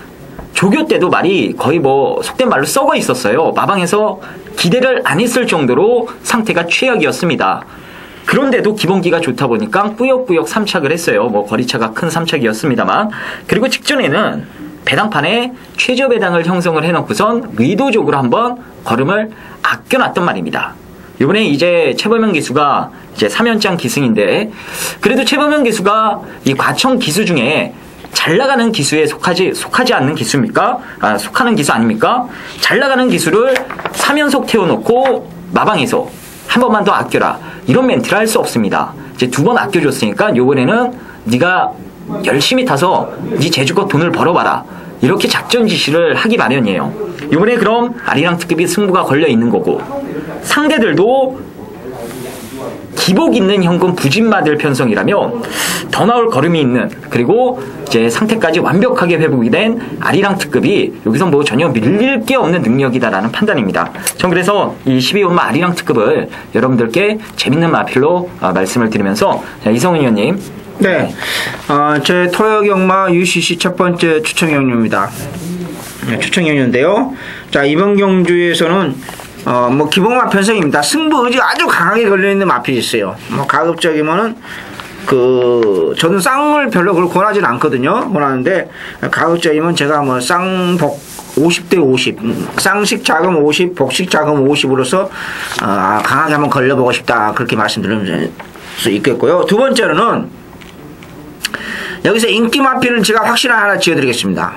조교 때도 말이 거의 뭐 속된 말로 썩어 있었어요. 마방에서 기대를 안 했을 정도로 상태가 최악이었습니다. 그런데도 기본기가 좋다 보니까 뿌역뿌역 3착을 했어요. 뭐 거리차가 큰 3착이었습니다만. 그리고 직전에는 배당판에 최저 배당을 형성을 해놓고선 의도적으로 한번 걸음을 아껴놨던 말입니다. 이번에 이제 최범용 기수가 이제 3연장 기승인데, 그래도 최범용 기수가 이 과청 기수 중에 잘 나가는 기수에 속하지 않는 기수입니까? 속하는 기수 아닙니까? 잘 나가는 기수를 3연속 태워놓고 마방에서 한 번만 더 아껴라, 이런 멘트를 할 수 없습니다. 이제 2번 아껴줬으니까 요번에는 네가 열심히 타서 네 제주껏 돈을 벌어봐라, 이렇게 작전 지시를 하기 마련이에요. 이번에 그럼 아리랑 특급이 승부가 걸려 있는 거고, 상대들도 기복 있는 현금 부진마들 편성이라면 더 나올 걸음이 있는, 그리고 이제 상태까지 완벽하게 회복이 된 아리랑 특급이 여기서 뭐 전혀 밀릴 게 없는 능력이다라는 판단입니다. 전 그래서 이 12원마 아리랑 특급을 여러분들께 재밌는 마필로 말씀을 드리면서, 자, 이성훈 의원님. 네, 제 토요경마 UCC 첫 번째 추천 경주입니다. 네, 추천 경주인데요. 자, 이번 경주에서는 뭐 기본마 편성입니다. 승부 의지가 아주 강하게 걸려있는 마필이 있어요. 뭐 가급적이면은 저는 쌍을 별로 그걸 권하지는 않거든요. 권하는데 가급적이면 제가 뭐 쌍복 50대 50, 쌍식 자금 50, 복식 자금 50으로서 강하게 한번 걸려보고 싶다, 그렇게 말씀드릴 수 있겠고요. 두 번째로는 여기서 인기 마필은 제가 확실한 하나 지어드리겠습니다.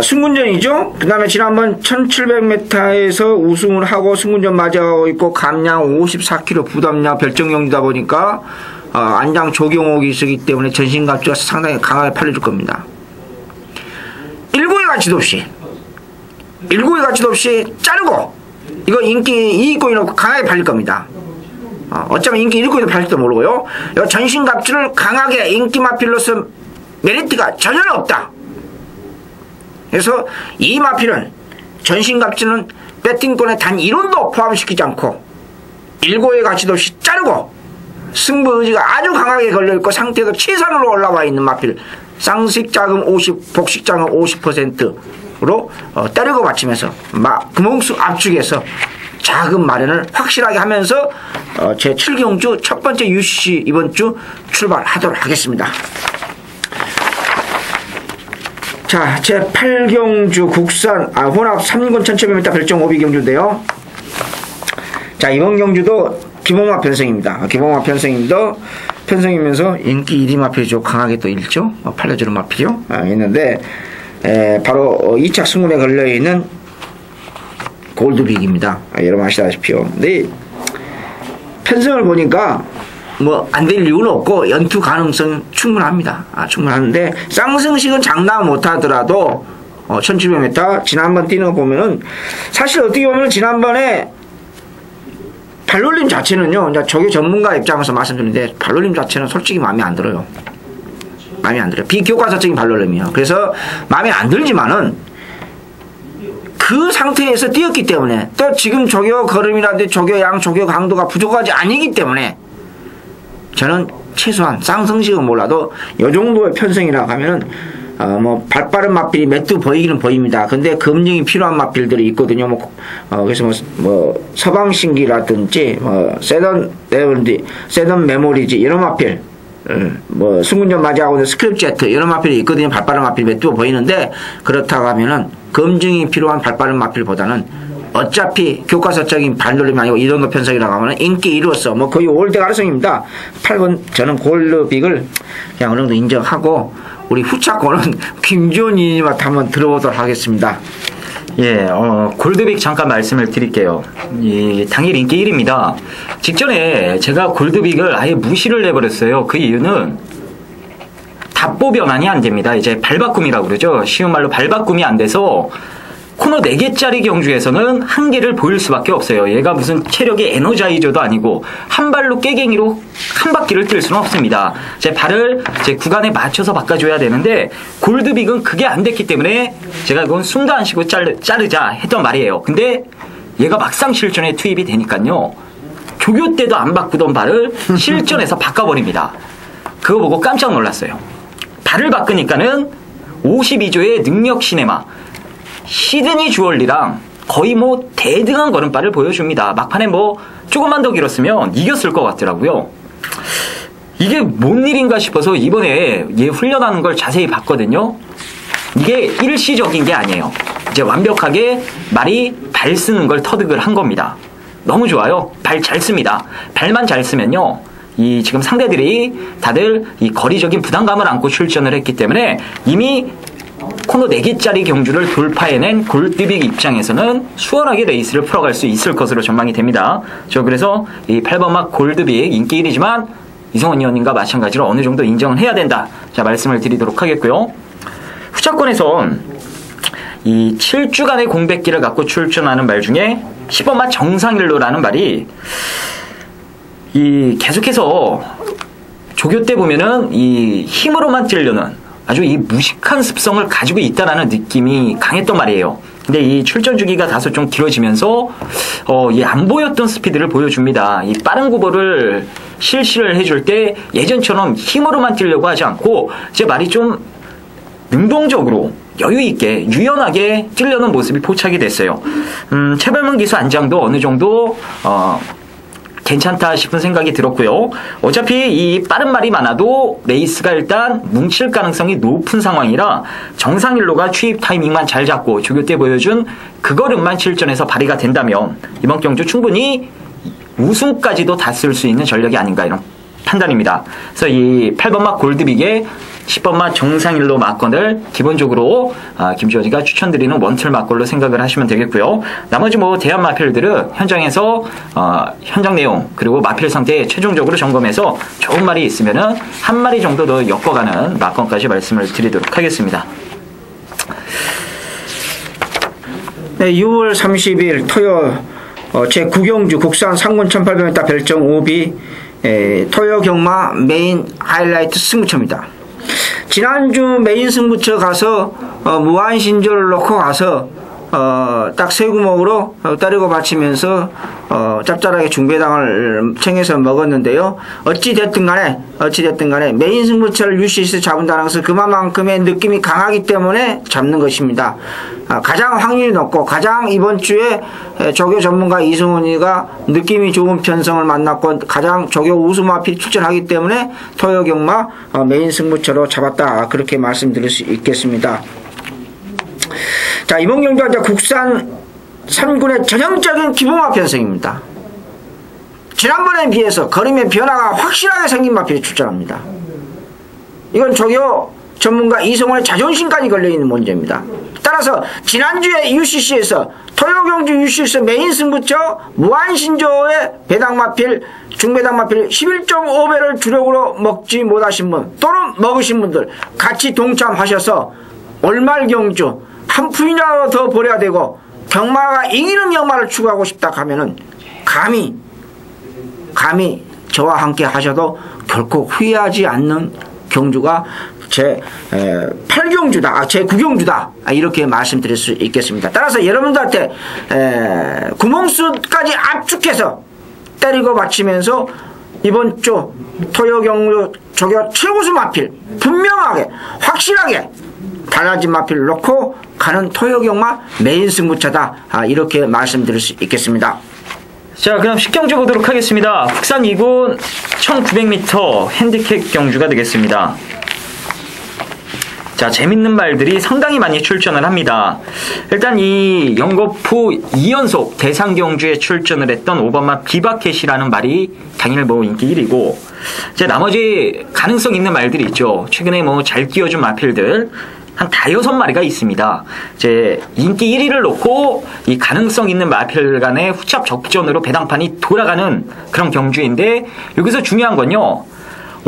승군전이죠. 그 다음에 지난번 1700m에서 우승을 하고 승군전 맞이하고 있고, 감량 54kg 부담량 별정경주다 보니까 안장 조경옥이 있기 때문에 전신갑주가 상당히 강하게 팔려줄 겁니다. 1구의 가치도 없이 자르고, 이거 인기 2위권이라고 강하게 팔릴 겁니다. 어쩌면 인기 1위권이 팔릴지도 모르고요. 전신갑주를 강하게 인기 마필로서 메리트가 전혀 없다. 그래서 이 마필은 전신갑주는 배팅권에 단 1원도 포함시키지 않고 1고의 가치도 없이 자르고 승부 의지가 아주 강하게 걸려있고 상태도 최상으로 올라와 있는 마필, 쌍식자금 50, 복식자금 50%로 때리고 받치면서 금홍수 압축해서 자금 마련을 확실하게 하면서 제 7경주 첫 번째 UCC 이번 주 출발하도록 하겠습니다. 자, 제 8경주 국산 혼합 3군 1700m 별정 오비 경주인데요. 자, 이번 경주도 기본마 편성입니다. 기본마 편성이면서 인기 1위 마필이죠. 강하게 또 일죠. 팔려주는 마필이요. 있는데 바로 2착 승군에 걸려있는 골드빅입니다. 여러분 아시다시피요. 근데 편성을 보니까 뭐 안 될 이유는 없고 연투 가능성 충분합니다. 충분한데 쌍승식은 장담 못하더라도 1700m 지난번 뛰는 거 보면은 사실 어떻게 보면 지난번에 발놀림 자체는요, 이제 조교 전문가 입장에서 말씀드리는데 발놀림 자체는 솔직히 마음에 안 들어요. 마음에 안 들어요. 비교과서적인 발놀림이에요. 그래서 마음에 안 들지만은 그 상태에서 뛰었기 때문에, 또 지금 조교 걸음이라든지 조교 양, 조교 강도가 부족하지 아니기 때문에 저는 최소한 쌍승식은 몰라도 요 정도의 편성이라고 하면은 뭐 발빠른 마필이 몇 두 보이기는 보입니다. 근데 검증이 필요한 마필들이 있거든요. 그래서 뭐 서방신기라든지 세던 메모리지 이런 마필, 뭐 승군전 맞이하고 있는 스크립제트 이런 마필이 있거든요. 발빠른 마필 몇 두 보이는데, 그렇다고 하면은 검증이 필요한 발빠른 마필보다는 어차피 교과서적인 발놀림이 아니고 이 정도 편성이라고 하면 인기 1위로서 뭐 거의 올대 가능성입니다. 8번 저는 골드빅을 그냥 어느 정도 인정하고, 우리 후차권은 김주원님한테 한번 들어보도록 하겠습니다. 예, 골드빅 잠깐 말씀을 드릴게요. 당일 인기 1위입니다. 직전에 제가 골드빅을 아예 무시를 해버렸어요. 그 이유는 답보 변환이 안 됩니다. 이제 발바꿈이라고 그러죠. 쉬운 말로 발바꿈이 안 돼서 코너 4개짜리 경주에서는 한계를 보일 수밖에 없어요. 얘가 무슨 체력의 에너자이저도 아니고 한 발로 깨갱이로 한 바퀴를 뛸 수는 없습니다. 제 발을 제 구간에 맞춰서 바꿔줘야 되는데 골드빅은 그게 안 됐기 때문에 제가 그건 숨도 안 쉬고 자르자 했던 말이에요. 근데 얘가 막상 실전에 투입이 되니까요. 조교 때도 안 바꾸던 발을 실전에서 바꿔버립니다. 그거 보고 깜짝 놀랐어요. 발을 바꾸니까는 52조의 능력 시네마 시드니 주얼리랑 거의 뭐 대등한 걸음발을 보여줍니다. 막판에 뭐 조금만 더 길었으면 이겼을 것 같더라고요. 이게 뭔 일인가 싶어서 이번에 얘 훈련하는 걸 자세히 봤거든요. 이게 일시적인 게 아니에요. 이제 완벽하게 말이 발 쓰는 걸 터득을 한 겁니다. 너무 좋아요. 발 잘 씁니다. 발만 잘 쓰면요. 이 지금 상대들이 다들 이 거리적인 부담감을 안고 출전을 했기 때문에 이미 코너 4개짜리 경주를 돌파해낸 골드빅 입장에서는 수월하게 레이스를 풀어갈 수 있을 것으로 전망이 됩니다. 저 그래서 이 8번막 골드빅 인기 1위지만 이성원 의원님과 마찬가지로 어느 정도 인정을 해야 된다. 자, 말씀을 드리도록 하겠고요. 후차권에선 이 7주간의 공백기를 갖고 출전하는 말 중에 10번마 정상일로라는 말이 이 계속해서 조교 때 보면은 이 힘으로만 찌려는 아주 이 무식한 습성을 가지고 있다라는 느낌이 강했던 말이에요. 근데 이 출전 주기가 다소 좀 길어지면서 이 안 보였던 스피드를 보여줍니다. 이 빠른 구보를 실시를 해줄 때 예전처럼 힘으로만 뛰려고 하지 않고 제 말이 좀 능동적으로 여유있게 유연하게 뛰려는 모습이 포착이 됐어요. 최발문 기수 안장도 어느 정도 괜찮다 싶은 생각이 들었고요. 어차피 이 빠른 말이 많아도 레이스가 일단 뭉칠 가능성이 높은 상황이라 정상일로가 취입 타이밍만 잘 잡고 조교 때 보여준 그 걸음만 실전에서 발휘가 된다면 이번 경주 충분히 우승까지도 닿을 수 있는 전력이 아닌가 이런 판단입니다. 그래서 이 8번막 골드빅의 10번마 정상일로 막건을 기본적으로 김주원이가 추천드리는 원틀 막걸로 생각을 하시면 되겠고요. 나머지 뭐 대한 마필들은 현장에서 현장 내용 그리고 마필 상태 최종적으로 점검해서 좋은 말이 있으면은 한 마리 정도 더 엮어가는 막건까지 말씀을 드리도록 하겠습니다. 네, 6월 30일 토요 제9경주 국산 상군 1800m 별정 5비 토요 경마 메인 하이라이트 승부처입니다. 지난주 메인 승부처 가서 무한신조를 놓고 가서 딱 세 구멍으로 때리고 받치면서 짭짤하게 중배당을 청해서 먹었는데요. 어찌됐든 간에 메인 승부처를 UC에서 잡은다는 것은 그만큼의 느낌이 강하기 때문에 잡는 것입니다. 가장 확률이 높고 가장 이번 주에 조교 전문가 이승훈이가 느낌이 좋은 편성을 만났고 가장 조교 우수마필이 출전하기 때문에 토요경마 메인 승부처로 잡았다. 그렇게 말씀드릴 수 있겠습니다. 자, 이번 경주가 이제 국산 3군의 전형적인 기본마 편성입니다. 지난번에 비해서 걸음의 변화가 확실하게 생긴 마필이 출전합니다. 이건 조교 전문가 이성원의 자존심까지 걸려있는 문제입니다. 따라서 지난주에 UCC에서 토요경주 UCC에서 메인 승부처 무한신조의 배당마필 중배당마필 11.5배를 주력으로 먹지 못하신 분 또는 먹으신 분들 같이 동참하셔서 올말경주 한 푼이라도 더 벌여야 되고 경마가 이기는 경마를 추구하고 싶다 하면은 감히 저와 함께 하셔도 결코 후회하지 않는 경주가 제 8경주다, 제 9경주다 이렇게 말씀드릴 수 있겠습니다. 따라서 여러분들한테 구멍수까지 압축해서 때리고 받치면서 이번 주 토요경주 조교 최우수 마필 분명하게 확실하게 달라진 마필을 놓고 가는 토요경마 메인 승부처다 이렇게 말씀드릴 수 있겠습니다. 자, 그럼 10경주 보도록 하겠습니다. 국산 2군 1900m 핸디캡 경주가 되겠습니다. 자, 재밌는 말들이 상당히 많이 출전을 합니다. 일단 이 영거푸 2연속 대상 경주에 출전을 했던 5번마 비바켓이라는 말이 당일 뭐 인기 1위고 이제 나머지 가능성 있는 말들이 있죠. 최근에 뭐 잘 끼워준 마필들 한 5-6마리가 있습니다. 이제 인기 1위를 놓고 이 가능성 있는 마필 간의 후착 접전으로 배당판이 돌아가는 그런 경주인데 여기서 중요한 건요.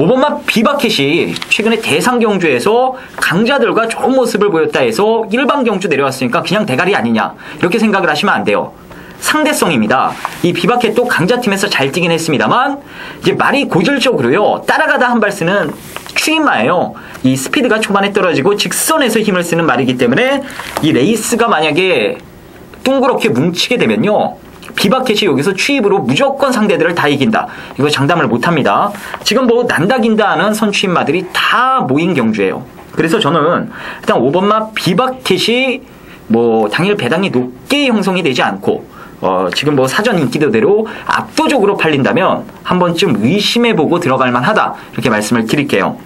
5번마 비바켓이 최근에 대상 경주에서 강자들과 좋은 모습을 보였다 해서 일반 경주 내려왔으니까 그냥 대가리 아니냐 이렇게 생각을 하시면 안 돼요. 상대성입니다. 이 비바켓도 강자팀에서 잘 뛰긴 했습니다만 이제 말이 고질적으로요. 따라가다 한 발 쓰는 추임마예요. 이 스피드가 초반에 떨어지고 직선에서 힘을 쓰는 말이기 때문에 이 레이스가 만약에 둥그렇게 뭉치게 되면요. 비바켓이 여기서 추입으로 무조건 상대들을 다 이긴다. 이거 장담을 못합니다. 지금 뭐 난다긴다 하는 선추임마들이 다 모인 경주예요. 그래서 저는 일단 5번마 비바켓이 뭐 당일 배당이 높게 형성이 되지 않고 지금 뭐 사전 인기도대로 압도적으로 팔린다면 한 번쯤 의심해보고 들어갈 만하다. 이렇게 말씀을 드릴게요.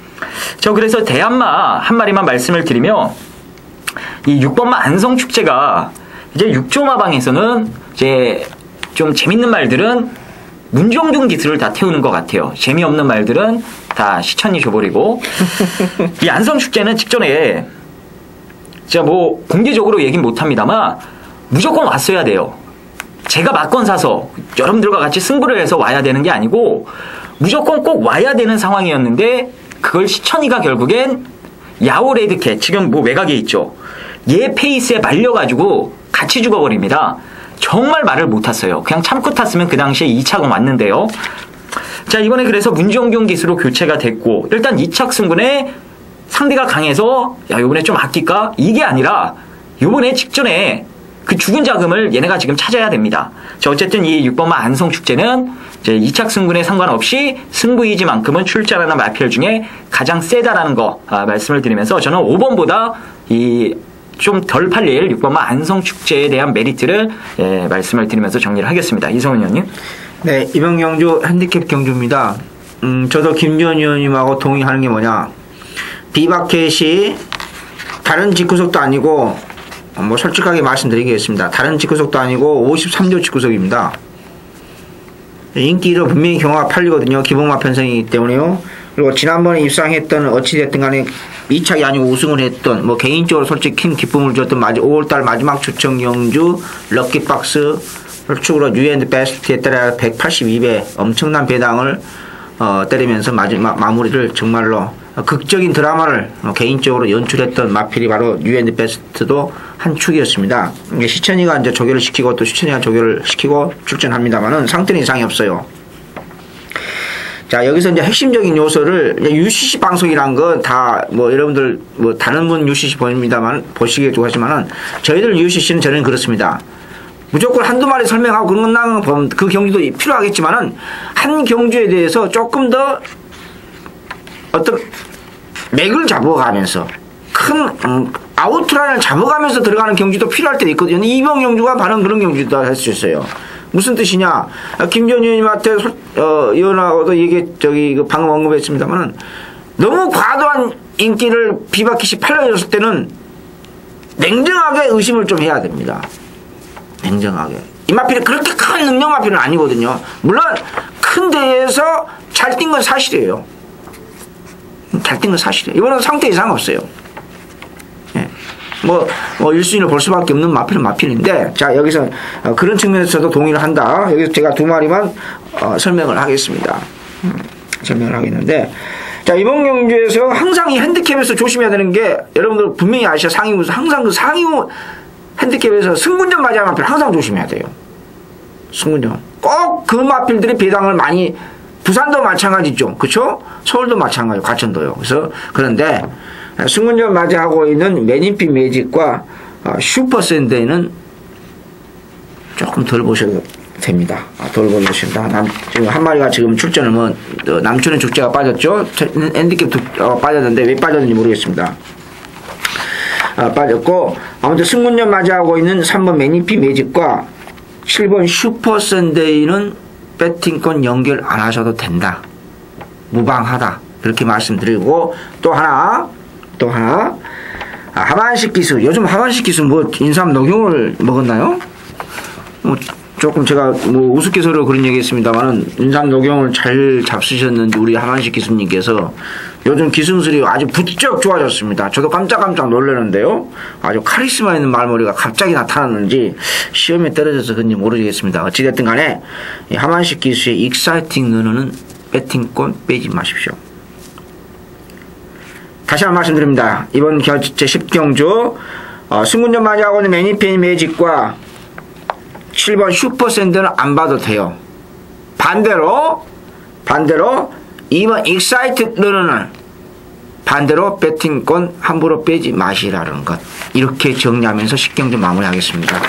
저 그래서 대한마 한 마리만 말씀을 드리면 이 6번마 안성축제가 이제 6조마방에서는 이제 좀 재밌는 말들은 문정중 기술을 다 태우는 것 같아요. 재미없는 말들은 다 시천이 줘버리고 이 안성축제는 직전에 제가 뭐 공개적으로 얘기는 못합니다만 무조건 왔어야 돼요. 제가 막건 사서 여러분들과 같이 승부를 해서 와야 되는 게 아니고 무조건 꼭 와야 되는 상황이었는데 그걸 시천이가 결국엔 야오레드캣 지금 뭐 외곽에 있죠. 얘 페이스에 말려가지고 같이 죽어버립니다. 정말 말을 못 탔어요. 그냥 참고 탔으면 그 당시에 2차가 왔는데요. 자 이번에 그래서 문정경 기수로 교체가 됐고 일단 2착 승분에 상대가 강해서 야 요번에 좀 아낄까? 이게 아니라 요번에 직전에 그 죽은 자금을 얘네가 지금 찾아야 됩니다. 자, 어쨌든 이 6번마 안성축제는 이제 2착 승분에 상관없이 승부이지만큼은 출전하는 마필 중에 가장 세다라는 거 말씀을 드리면서 저는 5번보다 이 좀 덜 팔릴 6번마 안성축제에 대한 메리트를 말씀을 드리면서 정리를 하겠습니다. 이성훈 의원님. 네, 이번 경주 핸디캡 경주입니다. 저도 김주현 의원님하고 동의하는 게 뭐냐. 비바켓이 다른 직구석도 아니고 뭐 솔직하게 말씀드리겠습니다. 다른 직구석도 아니고 53조 직구석입니다. 인기로 분명히 경화가 팔리거든요. 기본마 편성이기 때문에요. 그리고 지난번에 입상했던 어찌됐든 간에 2착이 아니고 우승을 했던 뭐 개인적으로 솔직히 큰 기쁨을 줬던 5월달 마지막 추천 경주 럭키박스 축으로 뉴앤드 베스트에 따라 182배 엄청난 배당을 때리면서 마지막 마무리를 정말로 극적인 드라마를 개인적으로 연출했던 마필이 바로 뉴앤드 베스트도 한 축이었습니다. 시천이가 이제 조결을 시키고 또 시천이가 조결을 시키고 출전합니다만은 상태는 이상이 없어요. 자, 여기서 이제 핵심적인 요소를 UCC 방송이란 건 다 뭐 여러분들 뭐 다른 분 UCC 보입니다만 보시겠고 하지만은 저희들 UCC는 저는 그렇습니다. 무조건 한두 마리 설명하고 그런 건 그 경주도 필요하겠지만은 한 경주에 대해서 조금 더 어떤 맥을 잡아가면서 큰 아웃라인을 잡아가면서 들어가는 경주도 필요할 때도 있거든요. 이번 경주가 바로 그런 경주다 할 수 있어요. 무슨 뜻이냐? 김전 의원님한테 의원하고도 방금 언급했습니다만은 너무 과도한 인기를 비바켓이 팔려졌을 때는 냉정하게 의심을 좀 해야 됩니다. 냉정하게. 이 마필이 그렇게 큰 능력 마필은 아니거든요. 물론 큰 대회에서 잘 뛴 건 사실이에요. 잘 뛴 건 사실이에요. 이번엔 상태 이상 없어요. 예. 뭐 1순위를 볼 수밖에 없는 마필은 마필인데, 자, 여기서 그런 측면에서도 동의를 한다. 여기서 제가 두 마리만 설명을 하겠습니다. 설명을 하겠는데, 자, 이번 경주에서 항상 이 핸디캡에서 조심해야 되는 게, 여러분들 분명히 아시죠? 상위부에서 항상 그 상위부 핸디캡에서 승군전 맞이하는 마필 항상 조심해야 돼요. 승군전. 꼭 그 마필들이 배당을 많이, 부산도 마찬가지죠. 그쵸? 서울도 마찬가지고, 과천도요. 그런데, 승군전 맞이하고 있는 매니피 매직과 슈퍼샌드에는 조금 덜 보셔도 됩니다. 덜 보셔도 지금 한 마리가 지금 출전을 남춘은 축제가 빠졌죠. 핸디캡 빠졌는데 왜 빠졌는지 모르겠습니다. 빠졌고, 아무튼 승군전 맞이하고 있는 3번 매니피 매직과 7번 슈퍼샌데이는 배팅권 연결 안 하셔도 된다. 무방하다. 그렇게 말씀드리고, 또 하나 하만식 기수. 요즘 하만식 기수 인삼 녹용을 먹었나요? 조금 제가 우스갯소리로 그런 얘기 했습니다만은 인삼 녹용을 잘 잡수셨는지 우리 하만식 기수님께서 요즘 기승술이 아주 부쩍 좋아졌습니다. 저도 깜짝깜짝 놀라는데요. 아주 카리스마 있는 말머리가 갑자기 나타났는지 시험에 떨어져서 그런지 모르겠습니다. 어찌됐든 간에 하만식 기수의 익사이팅 눈은 배팅권 빼지 마십시오. 다시 한번 말씀드립니다. 이번 제10경주 승군전 맞이하고 있는 매니페니 매직과 7번 슈퍼샌드는 안 봐도 돼요. 반대로 2번 익사이트 러너는 반대로 배팅권 함부로 빼지 마시라는 것. 이렇게 정리하면서 10경주 마무리하겠습니다.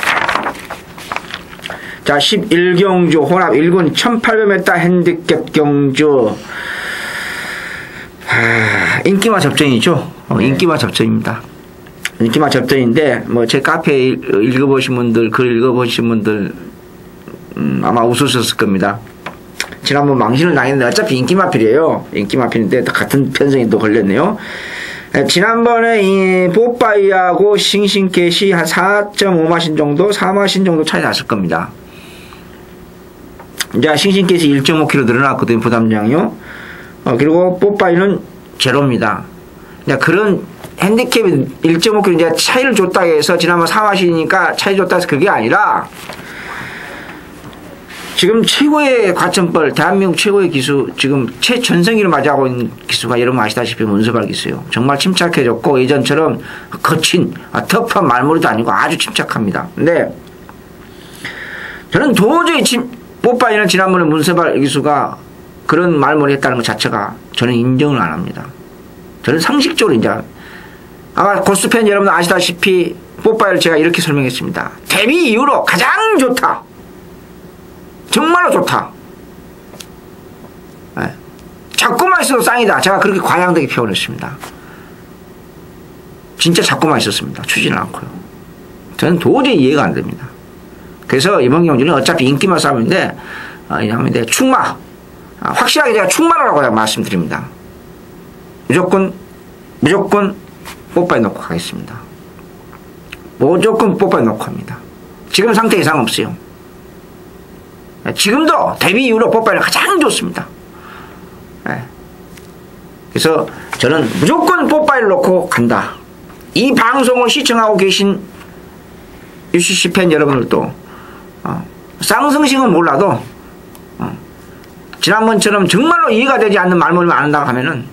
자, 11경주 혼합 1군 1800m 핸디캡 경주. 인기마 접전이죠. 인기마 접전입니다. 인기마 접전인데 뭐 제 카페 읽어보신 분들, 글 읽어보신 분들 아마 웃으셨을 겁니다. 지난번 망신을 당했는데 어차피 인기마필이에요. 인기마필인데 같은 편성이 또 걸렸네요. 지난번에 이 뽀빠이하고 싱싱캣이 한 4.5마신 정도, 4마신 정도 차이 났을 겁니다. 이제 싱싱캣이 1.5kg 늘어났거든요, 부담량이요. 그리고 뽀빠이는 제로입니다. 그런 핸디캡이 1.5kg 이제 차이를 줬다고 해서 지난번 4마시니까 차이 줬다 해서 그게 아니라 지금 최고의 과천벌, 대한민국 최고의 기수, 지금 최전성기를 맞이하고 있는 기수가 여러분 아시다시피 문서발 기수예요. 정말 침착해졌고 예전처럼 거친, 터프한 말머리도 아니고 아주 침착합니다. 근데 저는 도저히 뽀빠이는 지난번에 문서발 기수가 그런 말머리 했다는 것 자체가 저는 인정을 안 합니다. 저는 상식적으로 인정. 아마 골수팬 여러분 아시다시피 뽀빠이를 제가 이렇게 설명했습니다. 데뷔 이후로 가장 좋다. 정말로 좋다. 네. 잡고만 있어도 짱이다. 제가 그렇게 과장되게 표현했습니다. 진짜 잡고만 있었습니다. 추지는 않고요. 저는 도저히 이해가 안 됩니다. 그래서 이번 경기는 어차피 인기만 싸움인데 충마. 확실하게 제가 충마라고 말씀드립니다. 무조건 뽀빠이 놓고 가겠습니다. 무조건 뽀빠이 놓고 합니다. 지금 상태 이상 없어요. 지금도 데뷔 이후로 뽀빠이는 가장 좋습니다. 그래서 저는 무조건 뽀빠이를 놓고 간다. 이 방송을 시청하고 계신 UCC 팬 여러분들도 쌍성식은 몰라도 지난번처럼 정말로 이해가 되지 않는 말문을 안 한다고 하면은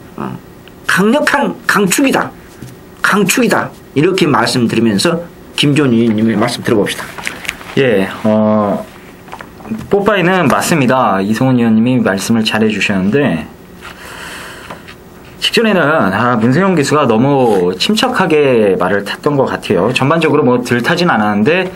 강력한 강축이다. 이렇게 말씀드리면서 김조은 의원님의 말씀 들어봅시다. 예, 뽀빠이는 맞습니다. 이성훈 의원님이 말씀을 잘 해주셨는데 직전에는 문세용 기수가 너무 침착하게 말을 탔던 것 같아요. 전반적으로 뭐 들타진 않았는데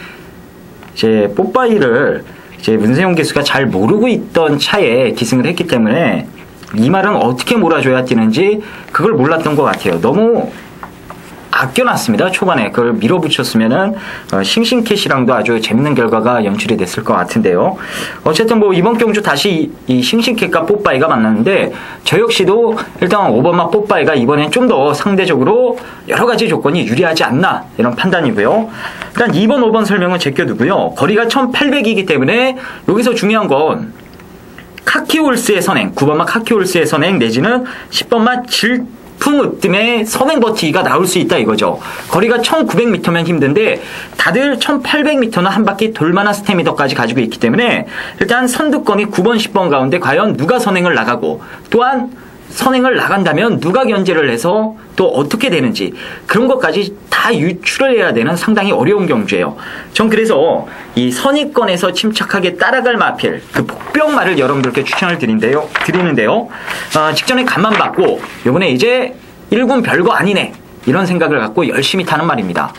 이제 뽀빠이를 이제 문세용 기수가 잘 모르고 있던 차에 기승을 했기 때문에 이 말은 어떻게 몰아줘야 뛰는지 그걸 몰랐던 것 같아요. 너무 아껴놨습니다. 초반에 그걸 밀어붙였으면은 싱싱캣이랑도 아주 재밌는 결과가 연출이 됐을 것 같은데요. 어쨌든 뭐 이번 경주 다시 이 싱싱캣과 뽀빠이가 만났는데 저 역시도 일단 오버마 뽀빠이가 이번엔 좀 더 상대적으로 여러 가지 조건이 유리하지 않나 이런 판단이고요. 일단 2번, 5번 설명은 제껴두고요. 거리가 1800이기 때문에 여기서 중요한 건 카키올스의 선행, 9번마 카키올스의 선행 내지는 10번마 질풍으뜸의 선행 버티기가 나올 수 있다 이거죠. 거리가 1900m면 힘든데 다들 1800m는 한 바퀴 돌만한 스태미너까지 가지고 있기 때문에 일단 선두권이 9번, 10번 가운데 과연 누가 선행을 나가고 또한 선행을 나간다면 누가 견제를 해서 또 어떻게 되는지 그런 것까지 다 유출을 해야 되는 상당히 어려운 경주예요. 전 그래서 이 선의권에서 침착하게 따라갈 마필 그 복병마를 여러분들께 추천을 드리는데요. 직전에 간만 받고 요번에 이제 1군 별거 아니네 이런 생각을 갖고 열심히 타는 말입니다.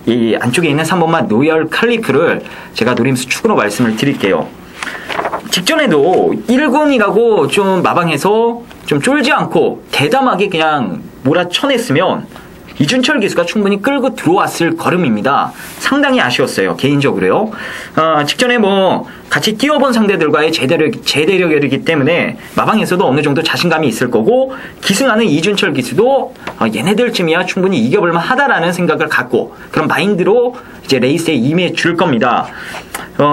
이 안쪽에 있는 3번마 노열 칼리프를 제가 노림수 축으로 말씀을 드릴게요. 직전에도 1군이라고 좀 마방해서 좀 쫄지 않고 대담하게 그냥 몰아쳐냈으면 이준철 기수가 충분히 끌고 들어왔을 걸음입니다. 상당히 아쉬웠어요. 개인적으로요. 직전에 뭐 같이 뛰어본 상대들과의 제대력이기 때문에 마방에서도 어느 정도 자신감이 있을 거고 기승하는 이준철 기수도 얘네들쯤이야 충분히 이겨볼만 하다라는 생각을 갖고 그런 마인드로 이제 레이스에 임해 줄 겁니다.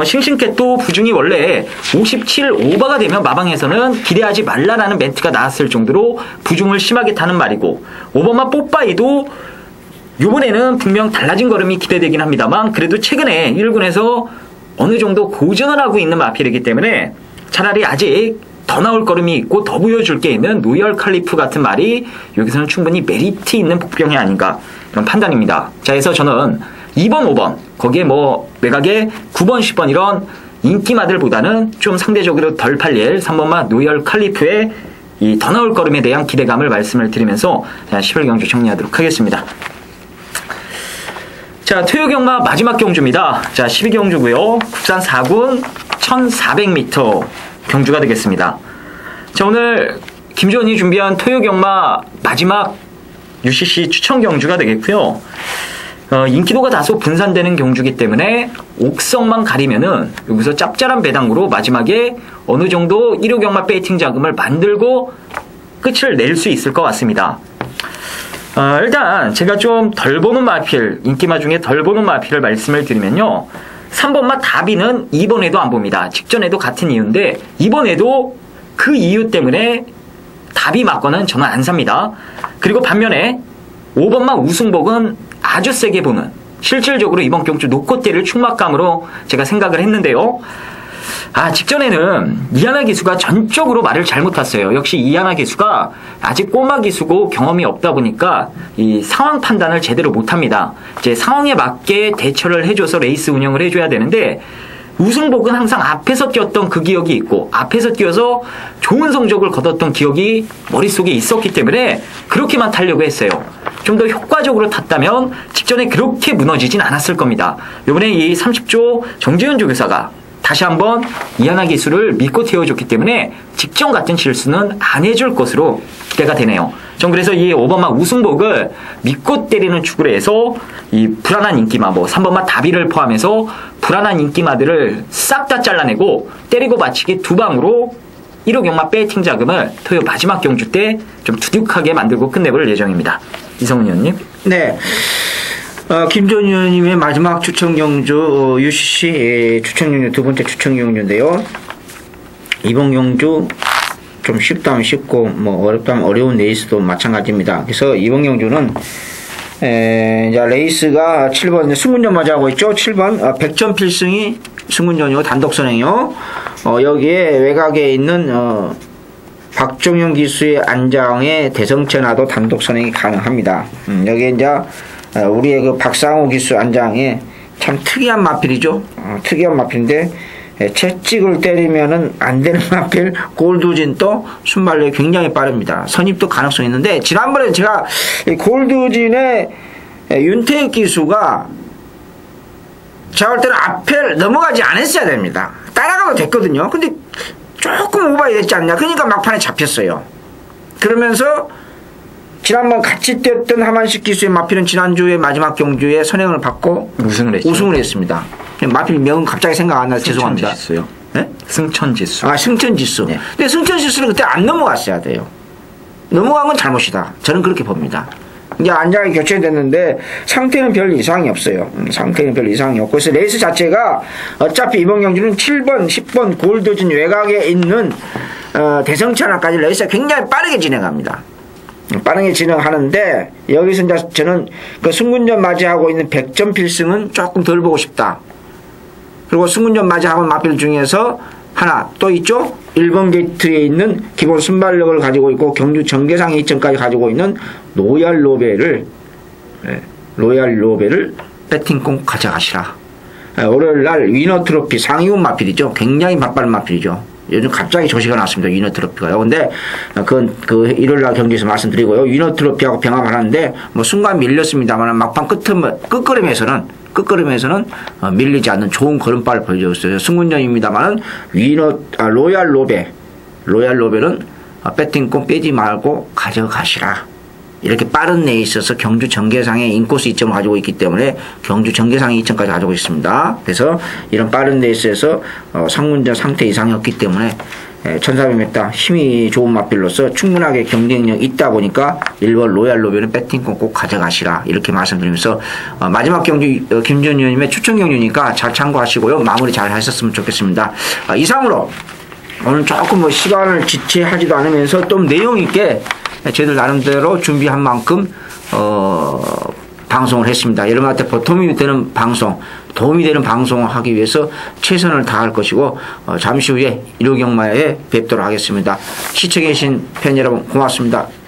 싱싱캣도 부중이 원래 57 오버가 되면 마방에서는 기대하지 말라라는 멘트가 나왔을 정도로 부중을 심하게 타는 말이고 오버마 뽀빠이도 요번에는 분명 달라진 걸음이 기대되긴 합니다만 그래도 최근에 1군에서 어느 정도 고전을 하고 있는 마필이기 때문에 차라리 아직 더 나올 걸음이 있고 더 보여줄 게 있는 로열 칼리프 같은 말이 여기서는 충분히 메리트 있는 복병이 아닌가 이런 판단입니다. 자, 그래서 저는 2번, 5번 거기에 뭐 외곽에 9번, 10번 이런 인기마들보다는 좀 상대적으로 덜 팔릴 3번마 로열 칼리프의 이 더 나올 걸음에 대한 기대감을 말씀을 드리면서 11경주 정리하도록 하겠습니다. 자, 토요경마 마지막 경주입니다. 자, 12경주고요. 국산 4군 1400m 경주가 되겠습니다. 자, 오늘 김지원이 준비한 토요경마 마지막 UCC 추천 경주가 되겠고요. 인기도가 다소 분산되는 경주이기 때문에 옥성만 가리면은 여기서 짭짤한 배당으로 마지막에 어느 정도 1호 경마 베이팅 자금을 만들고 끝을 낼 수 있을 것 같습니다. 일단 제가 좀 덜 보는 마필, 인기마 중에 덜 보는 마필을 말씀을 드리면요. 3번마 다비는 이번에도 안 봅니다. 직전에도 같은 이유인데 이번에도 그 이유 때문에 다비 맞거는 저는 안 삽니다. 그리고 반면에 5번마 우승복은 아주 세게 보는, 실질적으로 이번 경주 놓고 때릴 충막감으로 제가 생각을 했는데요. 직전에는 이하나 기수가 전적으로 말을 잘못 탔어요. 역시 이하나 기수가 아직 꼬마 기수고 경험이 없다 보니까 이 상황 판단을 제대로 못합니다. 이제 상황에 맞게 대처를 해줘서 레이스 운영을 해줘야 되는데 우승복은 항상 앞에서 뛰었던 그 기억이 있고 앞에서 뛰어서 좋은 성적을 거뒀던 기억이 머릿속에 있었기 때문에 그렇게만 타려고 했어요. 좀 더 효과적으로 탔다면 직전에 그렇게 무너지진 않았을 겁니다. 이번에 이 30조 정재현 조교사가 다시 한번 이하나 기수를 믿고 태워줬기 때문에 직전 같은 실수는 안 해줄 것으로 기대가 되네요. 전 그래서 이 5번마 우승복을 믿고 때리는 축으로 해서 이 불안한 인기마, 뭐 3번마 다비를 포함해서 불안한 인기마들을 싹 다 잘라내고 때리고 맞히기 두 방으로 1호 경마 배팅 자금을 토요 마지막 경주 때 좀 두둑하게 만들고 끝내볼 예정입니다. 이성훈 의원님. 네. 김전 의원님의 마지막 추천 경주 UCC 추천 경주 두 번째 추천 경주인데요. 이번 경주 좀 쉽다면 쉽고 뭐 어렵다면 어려운 레이스도 마찬가지입니다. 그래서 이번 경주는 이제 레이스가 7번 승군전 맞이하고 있죠. 7번 100점 필승이 승군전이고 단독선행이요. 여기에 외곽에 있는 박종현 기수의 안장에 대성천하도 단독선행이 가능합니다. 여기에 이제 우리의 그 박상호 기수 안장에 참 특이한 마필이죠. 특이한 마필인데 채찍을 때리면은 안 되는 마필 골드진 또 순발력이 굉장히 빠릅니다. 선입도 가능성이 있는데 지난번에 제가 골드진의 윤태익 기수가 제가 볼 때는 앞에 넘어가지 않았어야 됩니다. 따라가도 됐거든요. 근데 조금 오버이 됐지 않냐. 그러니까 막판에 잡혔어요. 그러면서 지난번 같이 뛰었던 하만식 기수의 마필은 지난주에 마지막 경주에 선행을 받고 우승을 했습니다. 마필 명은 갑자기 생각 안 나서 죄송합니다. 승천지수요. 네? 승천지수. 승천지수. 네. 근데 승천지수는 그때 안 넘어갔어야 돼요. 넘어간 건 잘못이다. 저는 그렇게 봅니다. 이제 안장이 교체됐는데 상태는 별 이상이 없어요. 상태는 별 이상이 없고 그래서 레이스 자체가 어차피 이번 경주는 7번, 10번 골드진 외곽에 있는 대성천하까지 레이스가 굉장히 빠르게 진행합니다. 빠르게 진행하는데 여기서 이제 저는 그 승군전 맞이하고 있는 100점 필승은 조금 덜 보고 싶다. 그리고 승군전 맞이하고 있는 마필 중에서 하나 또 있죠. 1번 게이트에 있는 기본 순발력을 가지고 있고 경주 전개상 2점까지 가지고 있는 로얄 로베를 배팅 꼭 가져가시라. 월요일날 위너 트로피 상위군 마필이죠. 굉장히 바빠른 마필이죠. 요즘 갑자기 조시가 났습니다. 위너 트로피가요. 근데 그건 일요일날 경기에서 말씀드리고요. 위너 트로피하고 병합을 하는데 뭐 순간 밀렸습니다만 막판 끝걸음에서는 밀리지 않는 좋은 걸음발을 보여줬어요. 승군전입니다만은 로얄 로벨은 배팅권 빼지 말고 가져가시라. 이렇게 빠른 레이스에서 경주 전개상에 인코스 2점을 가지고 있기 때문에 경주 전개상에 2점까지 가지고 있습니다. 그래서 이런 빠른 레이스에서 상군전 상태 이상이었기 때문에 1400m 힘이 좋은 마필로서 충분하게 경쟁력 있다 보니까 1번 로얄 로벨은 배팅권 꼭 가져가시라 이렇게 말씀드리면서 마지막 경주 김전 의원님의 추천 경주니까 잘 참고하시고요. 마무리 잘 하셨으면 좋겠습니다. 이상으로 오늘 조금 시간을 지체하지도 않으면서 좀 내용 있게 저희들 나름대로 준비한 만큼 방송을 했습니다. 여러분한테 보탬이 되는 방송, 도움이 되는 방송을 하기 위해서 최선을 다할 것이고 잠시 후에 일요경마에 뵙도록 하겠습니다. 시청해 주신 팬 여러분 고맙습니다.